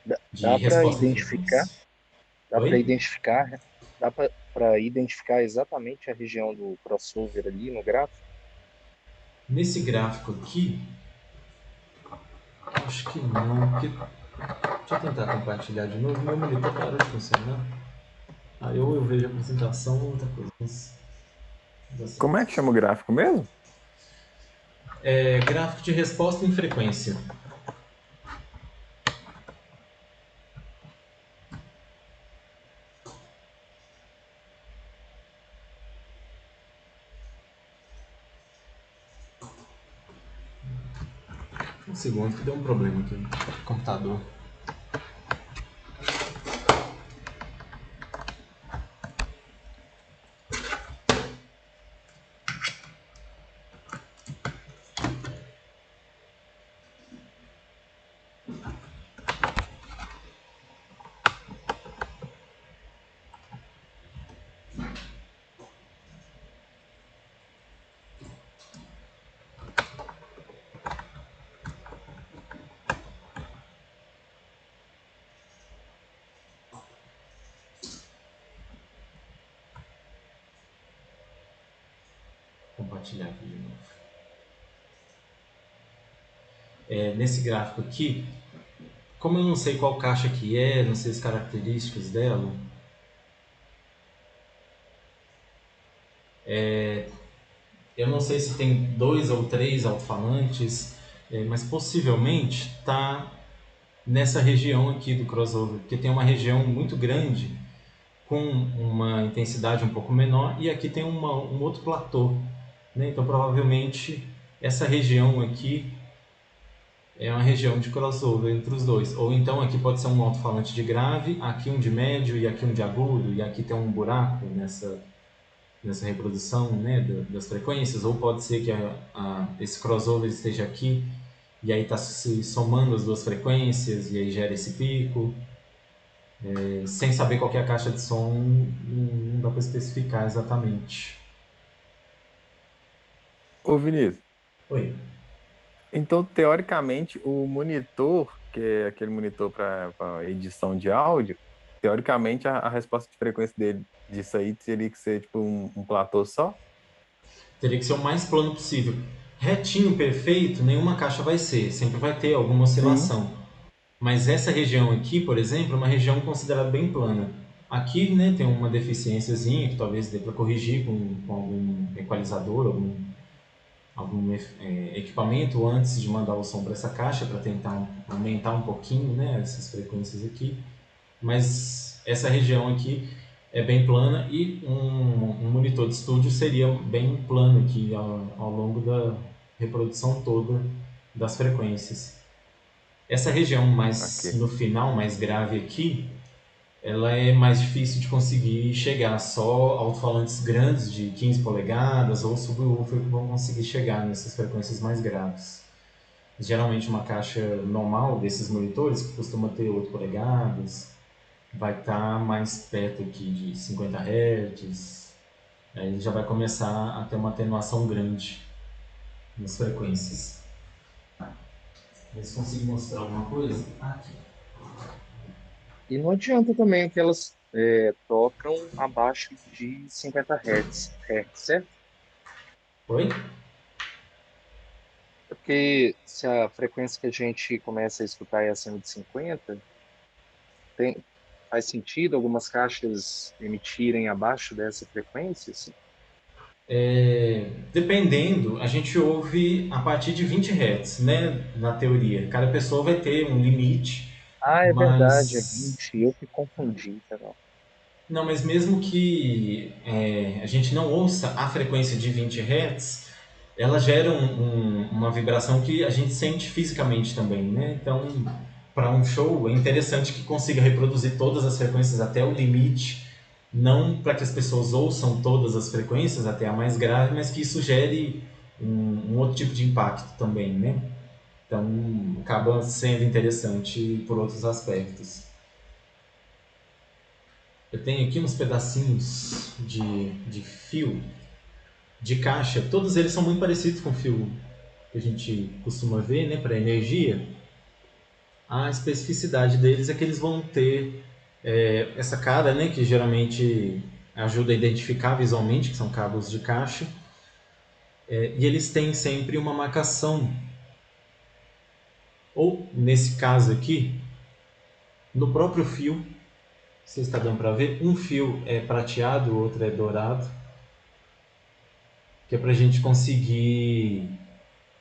Dá para resposta em identificar, frequência. dá para Oi? identificar, dá para identificar exatamente a região do crossover ali no gráfico? Nesse gráfico aqui, acho que não, porque... Deixa eu tentar compartilhar de novo. Meu monitor parou de funcionar. Aí ou eu vejo a apresentação ou outra coisa. Como é que chama o gráfico mesmo? Gráfico de resposta em frequência. Um segundo que deu um problema aqui no computador. Compartilhar aqui de novo. Nesse gráfico aqui, como eu não sei qual caixa que é, não sei as características dela, eu não sei se tem 2 ou 3 alto-falantes, mas possivelmente está nessa região aqui do crossover, porque tem uma região muito grande com uma intensidade um pouco menor e aqui tem um outro platô, né? Então provavelmente essa região aqui é uma região de crossover entre os dois. Ou então aqui pode ser um alto-falante de grave, aqui um de médio e aqui um de agudo, e aqui tem um buraco nessa reprodução, né, das frequências, ou pode ser que esse crossover esteja aqui e aí está se somando as duas frequências e aí gera esse pico. Sem saber qual que é a caixa de som, não dá para especificar exatamente. Ô, Vinícius, Oi. então, teoricamente, o monitor, que é aquele monitor para edição de áudio, teoricamente, a resposta de frequência dele, disso aí teria que ser tipo um platô só? Teria que ser o mais plano possível. Retinho, perfeito, nenhuma caixa vai ser. Sempre vai ter alguma Sim. oscilação. Mas essa região aqui, por exemplo, é uma região considerada bem plana. Aqui, né, tem uma deficiênciazinha que talvez dê para corrigir com algum equalizador, algum equipamento antes de mandar o som para essa caixa para tentar aumentar um pouquinho, né, essas frequências aqui. Mas essa região aqui é bem plana e um monitor de estúdio seria bem plano aqui ao longo da reprodução toda das frequências. Essa região mais Ok. no final, mais grave aqui, ela é mais difícil de conseguir chegar. Só alto-falantes grandes de 15 polegadas ou subwoofer que vão conseguir chegar nessas frequências mais graves. Geralmente uma caixa normal desses monitores, que costuma ter 8 polegadas, vai estar mais perto aqui de 50 Hz. Aí ele já vai começar a ter uma atenuação grande nas frequências. Ver se consigo mostrar alguma coisa. Aqui. E não adianta também que elas tocam abaixo de 50 Hz, certo? Oi? Porque se a frequência que a gente começa a escutar é acima de 50, tem, faz sentido algumas caixas emitirem abaixo dessa frequência? Assim? Dependendo, a gente ouve a partir de 20 Hz, né? Na teoria. Cada pessoa vai ter um limite, Ah, é verdade, é mas 20. Eu que confundi, tá bom. não, mas mesmo que a gente não ouça a frequência de 20 Hz, ela gera uma vibração que a gente sente fisicamente também, né? Então, para um show é interessante que consiga reproduzir todas as frequências até o limite, não para que as pessoas ouçam todas as frequências até a mais grave, mas que isso gere um outro tipo de impacto também, né? Então, acaba sendo interessante por outros aspectos. Eu tenho aqui uns pedacinhos de fio, de caixa. Todos eles são muito parecidos com o fio que a gente costuma ver, né, para energia. A especificidade deles é que eles vão ter essa cara, né, que geralmente ajuda a identificar visualmente, que são cabos de caixa. E eles têm sempre uma marcação, ou nesse caso aqui, no próprio fio. Você está dando para ver? Um fio é prateado, o outro é dourado, que é para a gente conseguir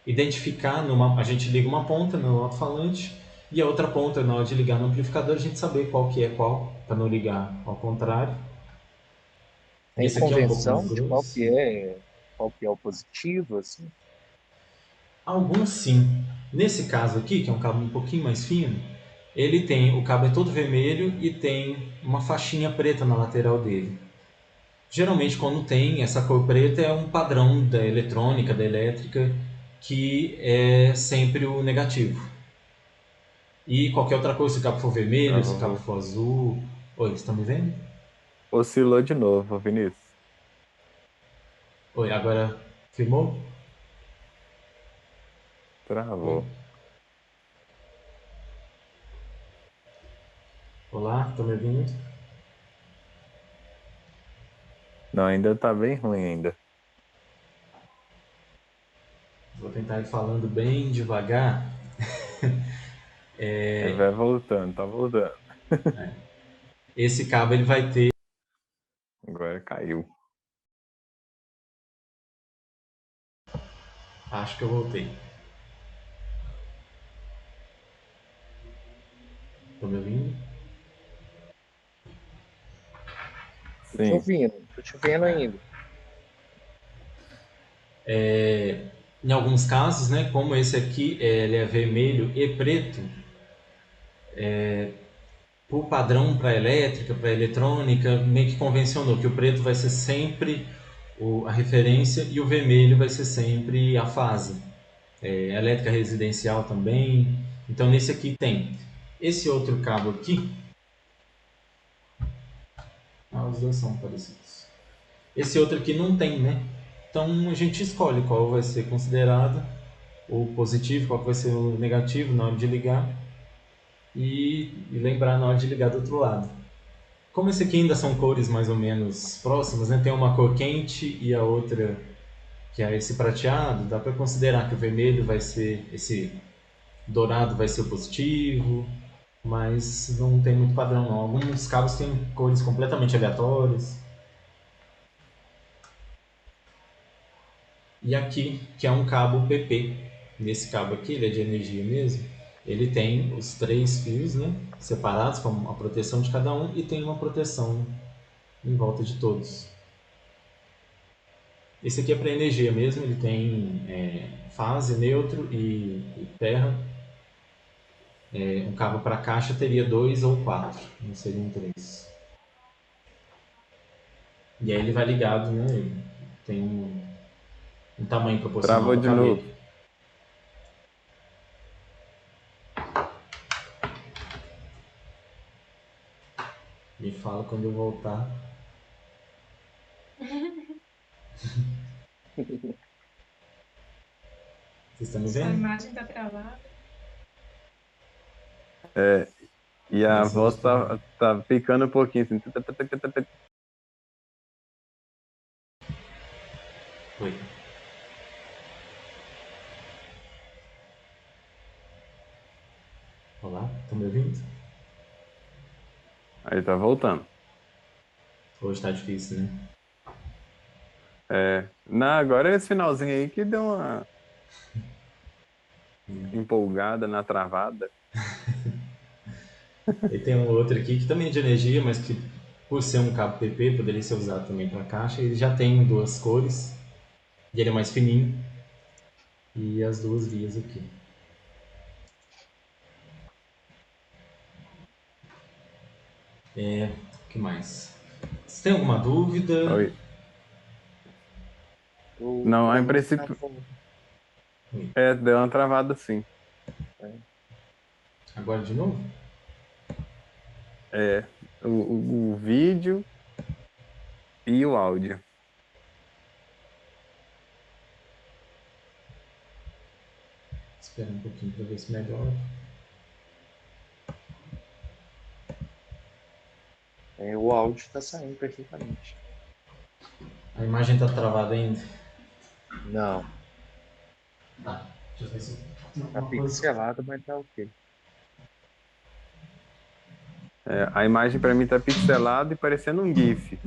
identificar, a gente liga uma ponta no alto-falante e a outra ponta, na hora de ligar no amplificador, a gente saber qual que é qual, para não ligar ao contrário. E Tem esse aqui é um pouco mais convenção de grosso. qual que é o positivo, assim? Alguns sim. Nesse caso aqui, que é um cabo um pouquinho mais fino, ele tem, o cabo é todo vermelho e tem uma faixinha preta na lateral dele. Geralmente, quando tem essa cor preta, é um padrão da eletrônica, da elétrica, que é sempre o negativo. E qualquer outra coisa, se o cabo for vermelho, se o cabo Travou. for azul. Oi, vocês estão me vendo? Oscilou de novo, Vinícius. Oi, agora firmou? Oi. Travou. Olá, estão me ouvindo? Não, ainda tá bem ruim ainda. Vou tentar ir falando bem devagar. Aí vai voltando, tá voltando. Esse cabo ele vai ter. Agora caiu. Acho que eu voltei. Estão me ouvindo? Sim. Tô te ouvindo ainda. Em alguns casos, né, como esse aqui, ele é vermelho e preto, por padrão para elétrica, para eletrônica, meio que convencionou que o preto vai ser sempre a referência e o vermelho vai ser sempre a fase. Elétrica residencial também. Então nesse aqui tem esse outro cabo aqui. Os dois são parecidos. Esse outro aqui não tem, né? Então a gente escolhe qual vai ser considerado o positivo, qual vai ser o negativo na hora de ligar e lembrar na hora de ligar do outro lado. Como esse aqui ainda são cores mais ou menos próximas, né? Tem uma cor quente e a outra que é esse prateado, dá para considerar que o vermelho vai ser esse dourado vai ser o positivo, mas não tem muito padrão não. Alguns cabos têm cores completamente aleatórias. E aqui, que é um cabo PP. Nesse cabo aqui, ele é de energia mesmo. Ele tem os 3 fios, né, separados com a proteção de cada um e tem uma proteção em volta de todos. Esse aqui é para energia mesmo, ele tem fase, neutro e terra. Um cabo para caixa teria 2 ou 4, não seriam 3. E aí ele vai ligado, né? Ele tem um tamanho proporcional Travou para de caber. novo. Me fala quando eu voltar. Vocês estão me Sua vendo? imagem tá travada. E a Esse voz áudio também. tá picando um pouquinho, assim. Oi. Olá, estão me ouvindo? Aí tá voltando. Hoje está difícil, né? Não, agora é esse finalzinho aí que deu uma empolgada na travada. E tem um outro aqui que também é de energia, mas que por ser um cabo PP poderia ser usado também para caixa. Ele já tem 2 cores e ele é mais fininho. E as 2 vias aqui. O que mais? Você tem alguma dúvida? Oi. Não, Pra em mim princípio, travou. deu uma travada sim. Agora de novo? É, o vídeo e o áudio. Espera um pouquinho para ver se melhora. O áudio tá saindo perfeitamente. A imagem está travada ainda? Não, Tá. Deixa eu ver se tem tá alguma coisa. pixelado, mas tá ok. A imagem pra mim tá pixelada e parecendo um GIF.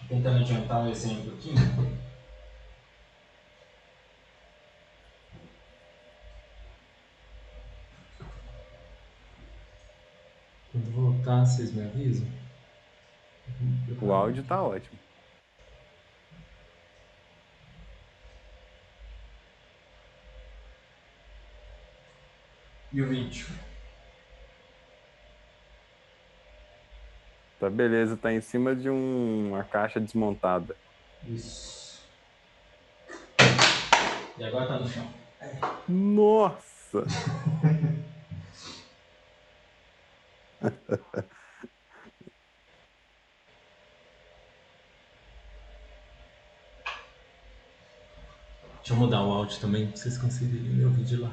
Tentando adiantar um exemplo aqui. Quando voltar, vocês me avisam? O áudio tá ótimo. E o vídeo? Tá beleza, tá em cima de uma caixa desmontada. Isso. E agora tá no chão. Nossa! Deixa eu mudar o áudio também pra vocês conseguirem me ouvir de lá.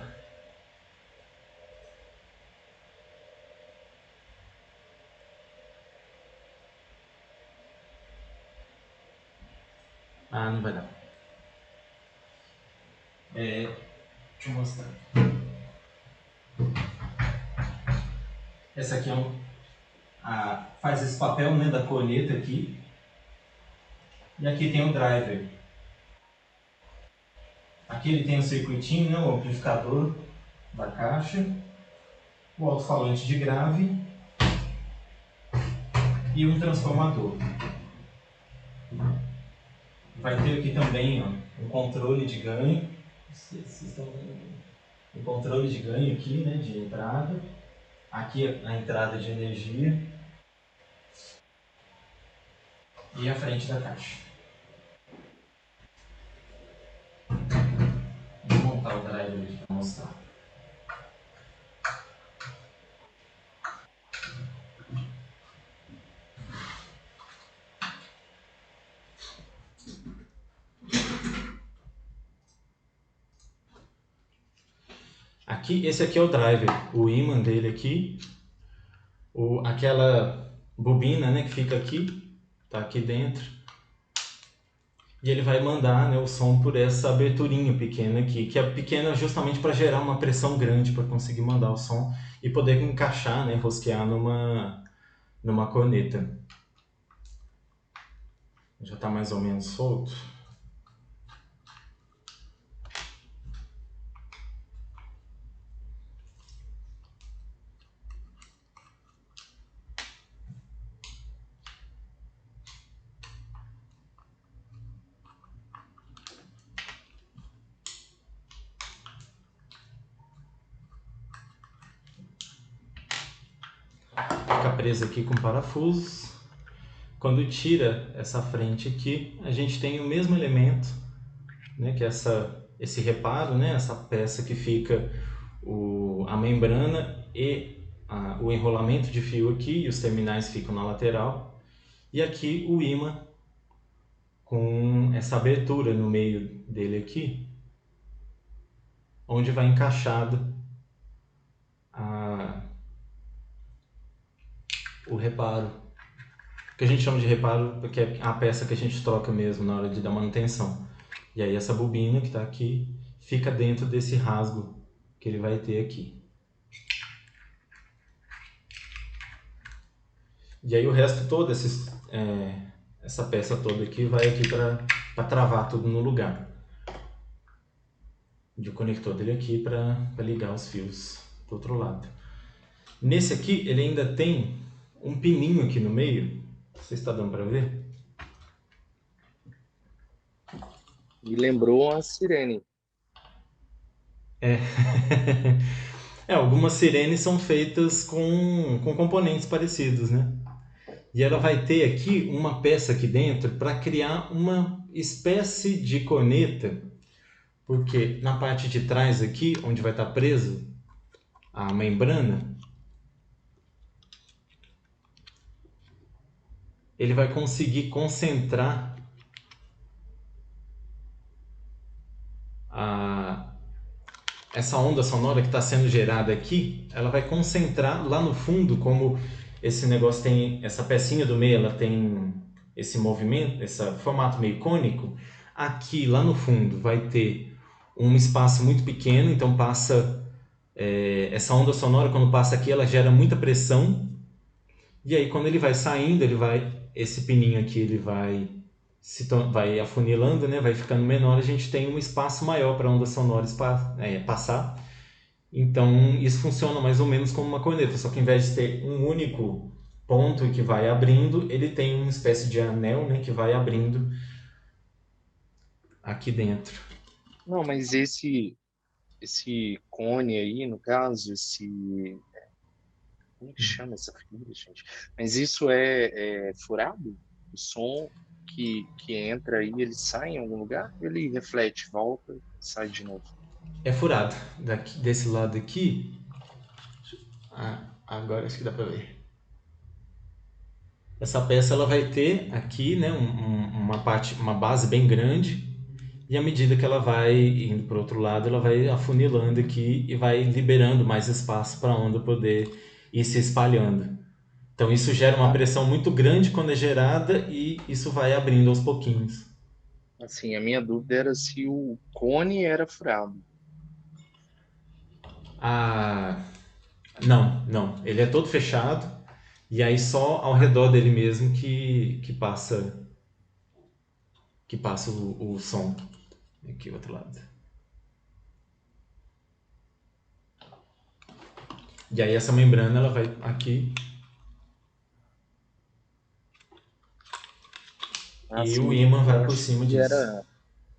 Ah, não vai dar. Deixa eu mostrar. Essa aqui faz esse papel, né, da corneta aqui. E aqui tem o driver. Aqui ele tem o circuitinho, né, o amplificador. da caixa, o alto-falante de grave e um transformador. Vai ter aqui também, ó, um controle de ganho. Vocês estão vendo? Um controle de ganho aqui, né, de entrada. Aqui a entrada de energia. E a frente da caixa. Vou montar o driver aqui para mostrar. Aqui, esse aqui é o driver, o ímã dele aqui, aquela bobina, né, que fica aqui, tá aqui dentro, e ele vai mandar, né, o som por essa aberturinha pequena aqui, que é pequena justamente para gerar uma pressão grande para conseguir mandar o som e poder encaixar, né, rosquear numa corneta. Já está mais ou menos solto. Fica preso aqui com parafusos. Quando tira essa frente aqui, a gente tem o mesmo elemento, né, que é esse reparo, né, essa peça que fica a membrana e o enrolamento de fio aqui, e os terminais ficam na lateral. E aqui o ímã com essa abertura no meio dele aqui, onde vai encaixado o reparo, que a gente chama de reparo porque é a peça que a gente troca mesmo na hora de dar manutenção. E aí essa bobina que está aqui fica dentro desse rasgo que ele vai ter aqui. E aí o resto todo, essa peça toda aqui vai aqui para travar tudo no lugar. E o conector dele aqui para ligar os fios do outro lado. Nesse aqui ele ainda tem um pininho aqui no meio. Você está dando para ver? Me lembrou uma sirene. É. Algumas sirenes são feitas com componentes parecidos, né? E ela vai ter aqui uma peça aqui dentro para criar uma espécie de corneta, porque na parte de trás aqui, onde vai estar preso a membrana, ele vai conseguir concentrar essa onda sonora que está sendo gerada aqui, ela vai concentrar lá no fundo, como esse negócio tem, essa pecinha do meio, ela tem esse movimento, esse formato meio cônico, aqui lá no fundo vai ter um espaço muito pequeno, então passa essa onda sonora, quando passa aqui, ela gera muita pressão, e aí quando ele vai saindo, esse pininho aqui, ele vai afunilando, né? Vai ficando menor, a gente tem um espaço maior para a onda sonora passar. Então isso funciona mais ou menos como uma corneta, só que ao invés de ter um único ponto que vai abrindo, ele tem uma espécie de anel, né, que vai abrindo aqui dentro. Não, mas esse cone aí, no caso, como que chama essa figura, gente? Mas isso é furado? O som que entra aí, ele sai em algum lugar? Ele reflete, volta, sai de novo. É furado. Desse lado aqui, agora acho que dá para ver. Essa peça ela vai ter aqui, né, uma base bem grande, e à medida que ela vai indo para o outro lado, ela vai afunilando aqui e vai liberando mais espaço para a onda poder ir se espalhando. Então isso gera uma pressão muito grande quando é gerada e isso vai abrindo aos pouquinhos. Assim, a minha dúvida era se o cone era furado. Não. Ele é todo fechado e aí só ao redor dele mesmo que passa o som. Aqui o outro lado. E aí essa membrana ela vai aqui e o Assim, ímã eu vai por cima disso.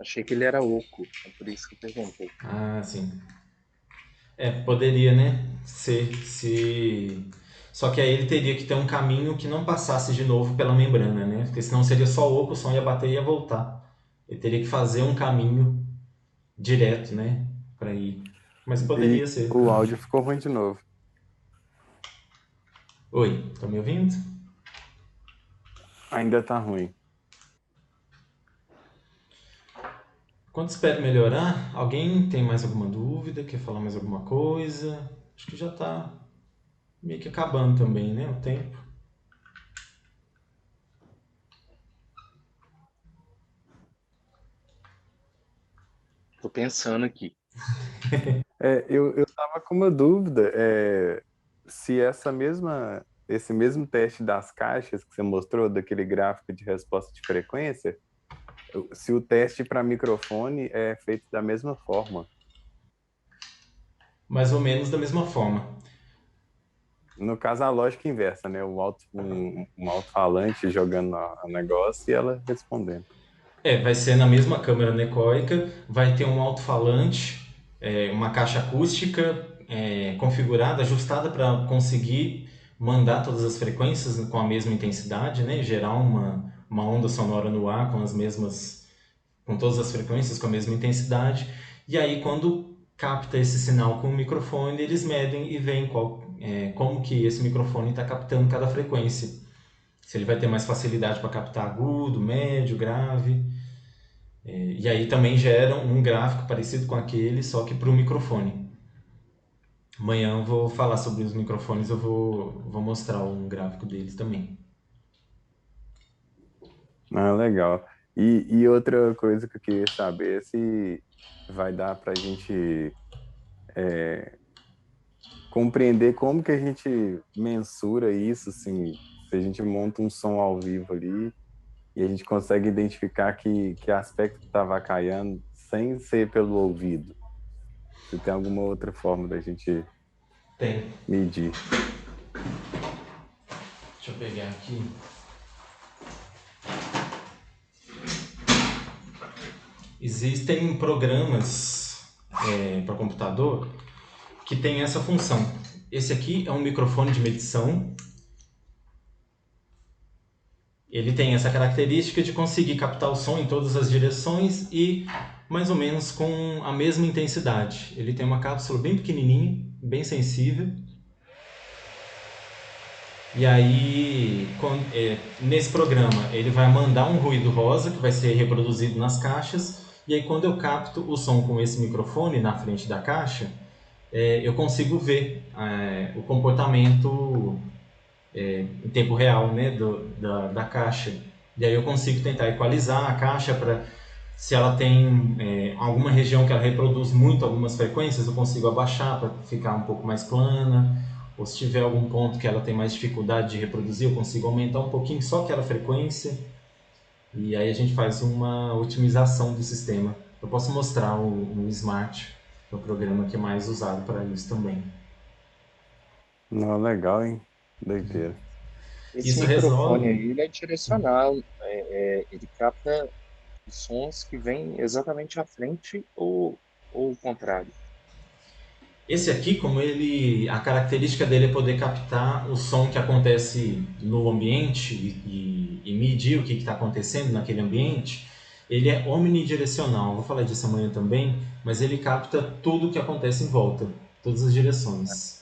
achei que ele era oco, é por isso que eu perguntei. Ah, sim. Poderia, né? Ser, se... Só que aí ele teria que ter um caminho que não passasse de novo pela membrana, né? Porque senão seria só oco, o som ia bater e ia voltar. Ele teria que fazer um caminho direto, né? Pra ir. Mas E poderia ser. o áudio ficou ruim de novo. Oi, tá me ouvindo? Ainda tá ruim. Quando espero melhorar, alguém tem mais alguma dúvida? Quer falar mais alguma coisa? Acho que já tá meio que acabando também, né? O tempo. Tô pensando aqui. Eu tava com uma dúvida, se esse mesmo teste das caixas que você mostrou, daquele gráfico de resposta de frequência, se o teste para microfone é feito da mesma forma. Mais ou menos da mesma forma. No caso, a lógica inversa, né? Um alto-falante jogando a negócio e ela respondendo. Vai ser na mesma câmera anecoica, vai ter um alto-falante, uma caixa acústica configurada, ajustada para conseguir mandar todas as frequências com a mesma intensidade, né? Gerar uma onda sonora no ar com todas as frequências com a mesma intensidade. E aí, quando capta esse sinal com o microfone, eles medem e veem como que esse microfone está captando cada frequência. Se ele vai ter mais facilidade para captar agudo, médio, grave. E aí também geram um gráfico parecido com aquele, só que para o microfone. Amanhã eu vou falar sobre os microfones, eu vou mostrar um gráfico deles também. Ah, legal. E outra coisa que eu queria saber é se vai dar para a gente compreender como que a gente mensura isso, assim, se a gente monta um som ao vivo ali e a gente consegue identificar que aspecto que está avacalhando sem ser pelo ouvido. Se tem alguma outra forma da gente Tem. medir. Deixa eu pegar aqui. Existem programas para computador que tem essa função. Esse aqui é um microfone de medição. Ele tem essa característica de conseguir captar o som em todas as direções e mais ou menos com a mesma intensidade. Ele tem uma cápsula bem pequenininha, bem sensível. E aí, nesse programa, ele vai mandar um ruído rosa que vai ser reproduzido nas caixas. E aí, quando eu capto o som com esse microfone na frente da caixa, eu consigo ver o comportamento em tempo real, né, da caixa. E aí eu consigo tentar equalizar a caixa para, se ela tem alguma região que ela reproduz muito algumas frequências, eu consigo abaixar para ficar um pouco mais plana. Ou se tiver algum ponto que ela tem mais dificuldade de reproduzir, eu consigo aumentar um pouquinho só aquela frequência. E aí a gente faz uma otimização do sistema. Eu posso mostrar o Smart, que é o programa que é mais usado para isso também. Não, legal, hein? Doideira. Esse Isso microfone resolve. aí, ele é direcional, ele capta os sons que vêm exatamente à frente ou o contrário. Esse aqui, a característica dele é poder captar o som que acontece no ambiente e medir o que está acontecendo naquele ambiente. Ele é omnidirecional, vou falar disso amanhã também, mas ele capta tudo o que acontece em volta, todas as direções.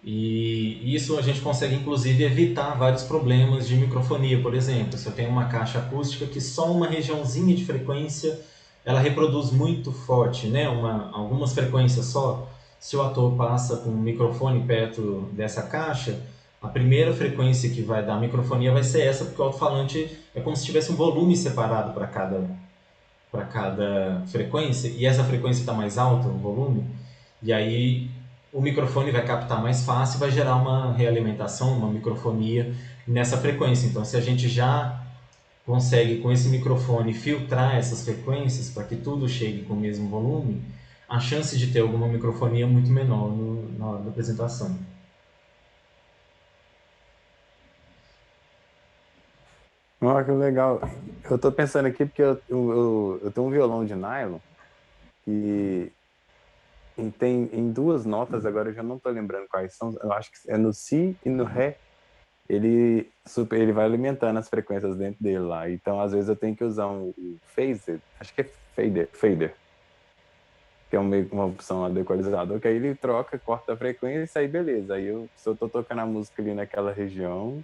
E isso a gente consegue inclusive evitar vários problemas de microfonia, por exemplo. Se eu tenho uma caixa acústica que só uma regiãozinha de frequência ela reproduz muito forte, né? Algumas frequências só. Se o ator passa com um microfone perto dessa caixa, a primeira frequência que vai dar microfonia vai ser essa, porque o alto-falante é como se tivesse um volume separado para cada frequência, e essa frequência está mais alta, o volume, e aí o microfone vai captar mais fácil e vai gerar uma realimentação, uma microfonia nessa frequência. Então, se a gente já consegue com esse microfone filtrar essas frequências para que tudo chegue com o mesmo volume, a chance de ter alguma microfonia é muito menor na hora da apresentação. Olha que legal. Eu tô pensando aqui porque eu tenho um violão de nylon e, tem em duas notas, agora eu já não tô lembrando quais são, eu acho que é no si e no ré. Ele vai alimentando as frequências dentro dele lá. Então, às vezes, eu tenho que usar um phaser, acho que é fader, que é meio que uma opção lá do equalizador, que aí ele troca, corta a frequência e aí beleza. Se eu tô tocando a música ali naquela região,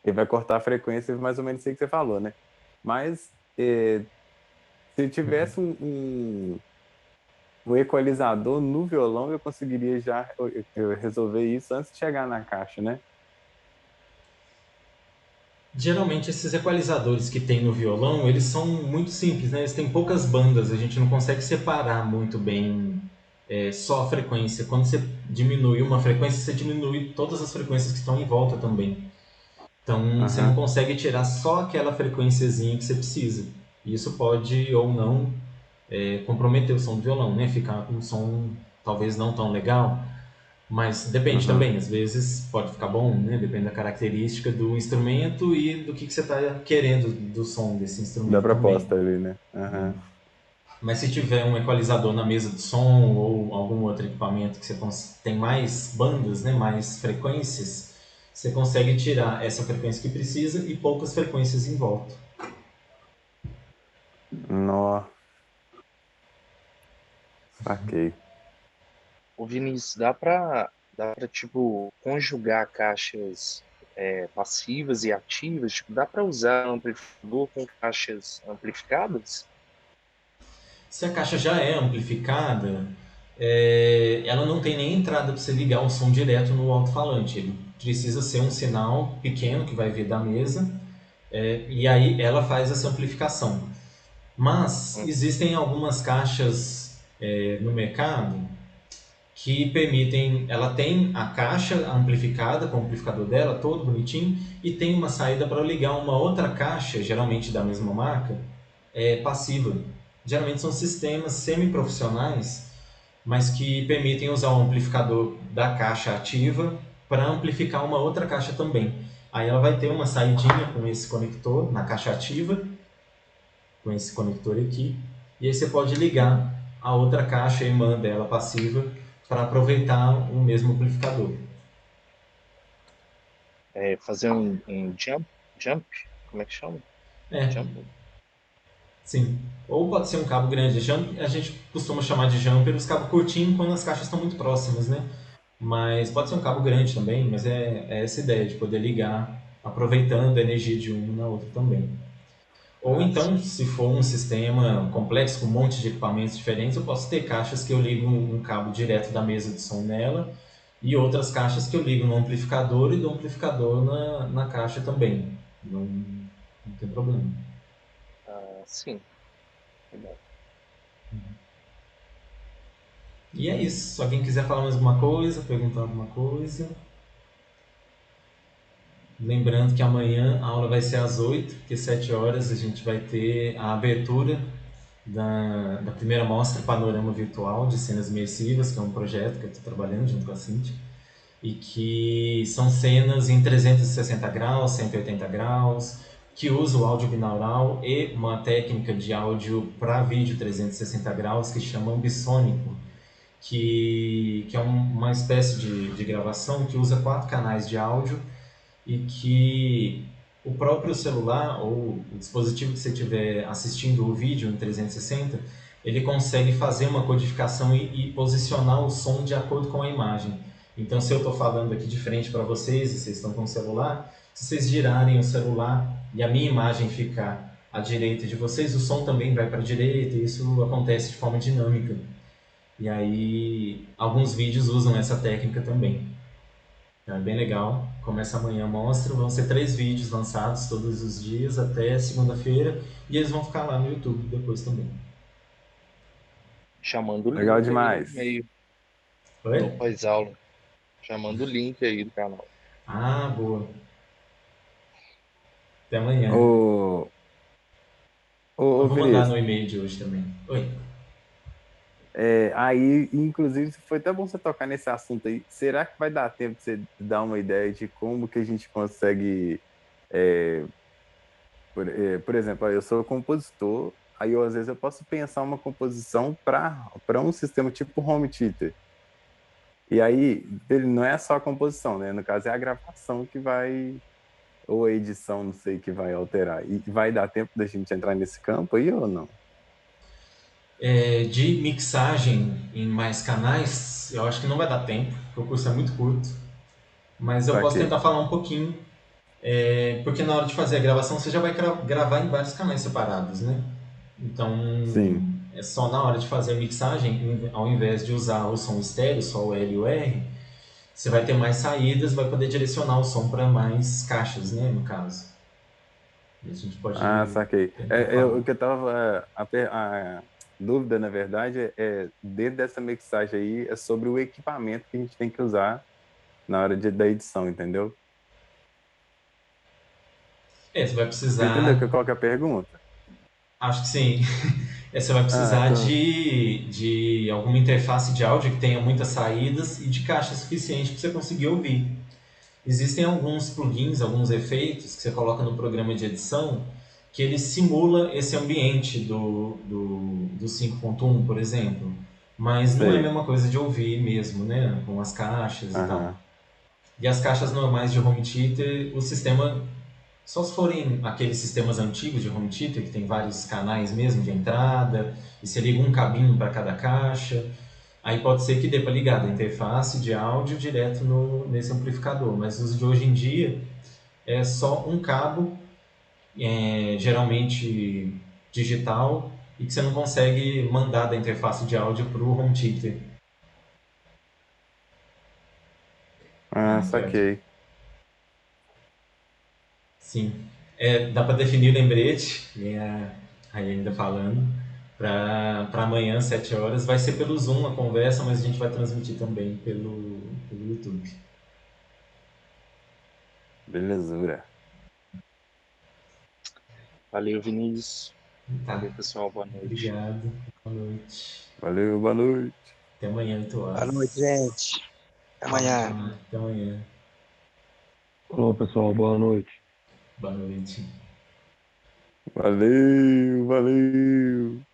ele vai cortar a frequência, mais ou menos isso aí que você falou, né? Mas se tivesse um equalizador no violão, eu conseguiria já eu resolver isso antes de chegar na caixa, né? Geralmente esses equalizadores que tem no violão, eles são muito simples, né? Eles têm poucas bandas, a gente não consegue separar muito bem só a frequência. Quando você diminui uma frequência, você diminui todas as frequências que estão em volta também. Então você não Aham. consegue tirar só aquela frequenciazinha que você precisa. E isso pode ou não comprometer o som do violão, né? Ficar com um som talvez não tão legal. Mas depende Aham. também, às vezes pode ficar bom, né? Depende da característica do instrumento e do que você está querendo do som desse Da instrumento também. proposta ali, né? Aham. Mas se tiver um equalizador na mesa de som ou algum outro equipamento que você tem mais bandas, né? Mais frequências, você consegue tirar essa frequência que precisa e poucas frequências em volta. Nó, saquei. O Vinícius, dá pra, tipo, conjugar caixas passivas e ativas? Tipo, dá para usar amplificador com caixas amplificadas? Se a caixa já é amplificada, ela não tem nem entrada para você ligar o som direto no alto-falante. Ele precisa ser um sinal pequeno que vai vir da mesa, e aí ela faz essa amplificação. Mas Hum. existem algumas caixas no mercado que permitem, ela tem a caixa amplificada com o amplificador dela todo bonitinho e tem uma saída para ligar uma outra caixa, geralmente da mesma marca, passiva. Geralmente são sistemas semi-profissionais, mas que permitem usar o amplificador da caixa ativa para amplificar uma outra caixa também. Aí ela vai ter uma saidinha com esse conector na caixa ativa, com esse conector aqui, e aí você pode ligar a outra caixa irmã dela passiva para aproveitar o mesmo amplificador. Fazer um jump? Como é que chama? É, Jump? sim. Ou pode ser um cabo grande. A gente costuma chamar de jumper os cabos curtinhos quando as caixas estão muito próximas, né? Mas pode ser um cabo grande também, mas é essa ideia de poder ligar aproveitando a energia de um na outra também. Ou Ah, então, sim. se for um sistema complexo com um monte de equipamentos diferentes, eu posso ter caixas que eu ligo um cabo direto da mesa de som nela e outras caixas que eu ligo no amplificador e do amplificador na caixa também. Não tem problema. Ah, sim. Legal. E é isso. Se alguém quiser falar mais alguma coisa, perguntar alguma coisa. Lembrando que amanhã a aula vai ser às 8, porque às 7 horas a gente vai ter a abertura da primeira mostra Panorama Virtual de Cenas Imersivas, que é um projeto que eu estou trabalhando junto com a Cintia, e que são cenas em 360 graus, 180 graus, que usa o áudio binaural e uma técnica de áudio para vídeo 360 graus que chama ambissônico, que é uma espécie de gravação que usa 4 canais de áudio e que o próprio celular ou o dispositivo que você estiver assistindo o vídeo em 360, ele consegue fazer uma codificação e posicionar o som de acordo com a imagem. Então, se eu estou falando aqui de frente para vocês e vocês estão com o celular, se vocês girarem o celular e a minha imagem ficar à direita de vocês, o som também vai para a direita e isso acontece de forma dinâmica. E aí, alguns vídeos usam essa técnica também. Então é bem legal. Começa amanhã a mostra. Vão ser 3 vídeos lançados todos os dias até segunda-feira. E eles vão ficar lá no YouTube depois também. Chamando o Legal link aí no demais. e-mail, Oi? no pós-aula. Chamando o link aí do canal. Ah, boa. Até amanhã. Ô, Eu vou mandar no Vinícius, e-mail de hoje também. Oi. Aí, inclusive, foi até bom você tocar nesse assunto aí. Será que vai dar tempo de você dar uma ideia de como que a gente consegue, é, por exemplo, eu sou compositor, aí eu, às vezes eu posso pensar uma composição para um sistema tipo home theater. E aí, ele não é só a composição, né? No caso, é a gravação que vai, ou a edição, não sei, que vai alterar. E vai dar tempo da gente entrar nesse campo aí ou não? De mixagem em mais canais, eu acho que não vai dar tempo, porque o curso é muito curto. Mas eu posso Saquei. tentar falar um pouquinho, porque na hora de fazer a gravação você já vai gravar em vários canais separados, né? Então Sim. é só na hora de fazer a mixagem, ao invés de usar o som estéreo, só o L e o R, você vai ter mais saídas, vai poder direcionar o som para mais caixas, né? No caso. E a gente Ah, pode saquei. tentar falar. O que eu tava. A dúvida, na verdade, dentro dessa mixagem aí, é sobre o equipamento que a gente tem que usar na hora da edição, entendeu? Você vai Você entendeu precisar. qual que é a pergunta? Acho que sim. Você vai Ah, precisar então. de alguma interface de áudio que tenha muitas saídas e de caixa suficiente para você conseguir ouvir. Existem alguns plugins, alguns efeitos que você coloca no programa de edição que ele simula esse ambiente do 5.1, por exemplo. Mas não é a Sei. mesma coisa de ouvir mesmo, né? Com as caixas e tal. Aham. E as caixas normais de home theater, o sistema, só se forem aqueles sistemas antigos de home theater, que tem vários canais mesmo de entrada, e você liga um cabinho para cada caixa, aí pode ser que dê para ligar da interface de áudio direto nesse amplificador. Mas os de hoje em dia é só um cabo, geralmente digital, e que você não consegue mandar da interface de áudio para o home theater. Ah, Ah, pode. saquei. Sim. Dá para definir o lembrete, vem a ainda falando, para amanhã, 7 horas. Vai ser pelo Zoom a conversa, mas a gente vai transmitir também pelo YouTube. Belezura. Valeu, Vinícius. Tá. Valeu, pessoal. Boa noite. Obrigado. Boa noite. Valeu, boa noite. Até amanhã, 8 Boa noite, horas. gente. Até Até amanhã. até amanhã. Alô, pessoal, boa noite. Boa noite. Valeu, valeu.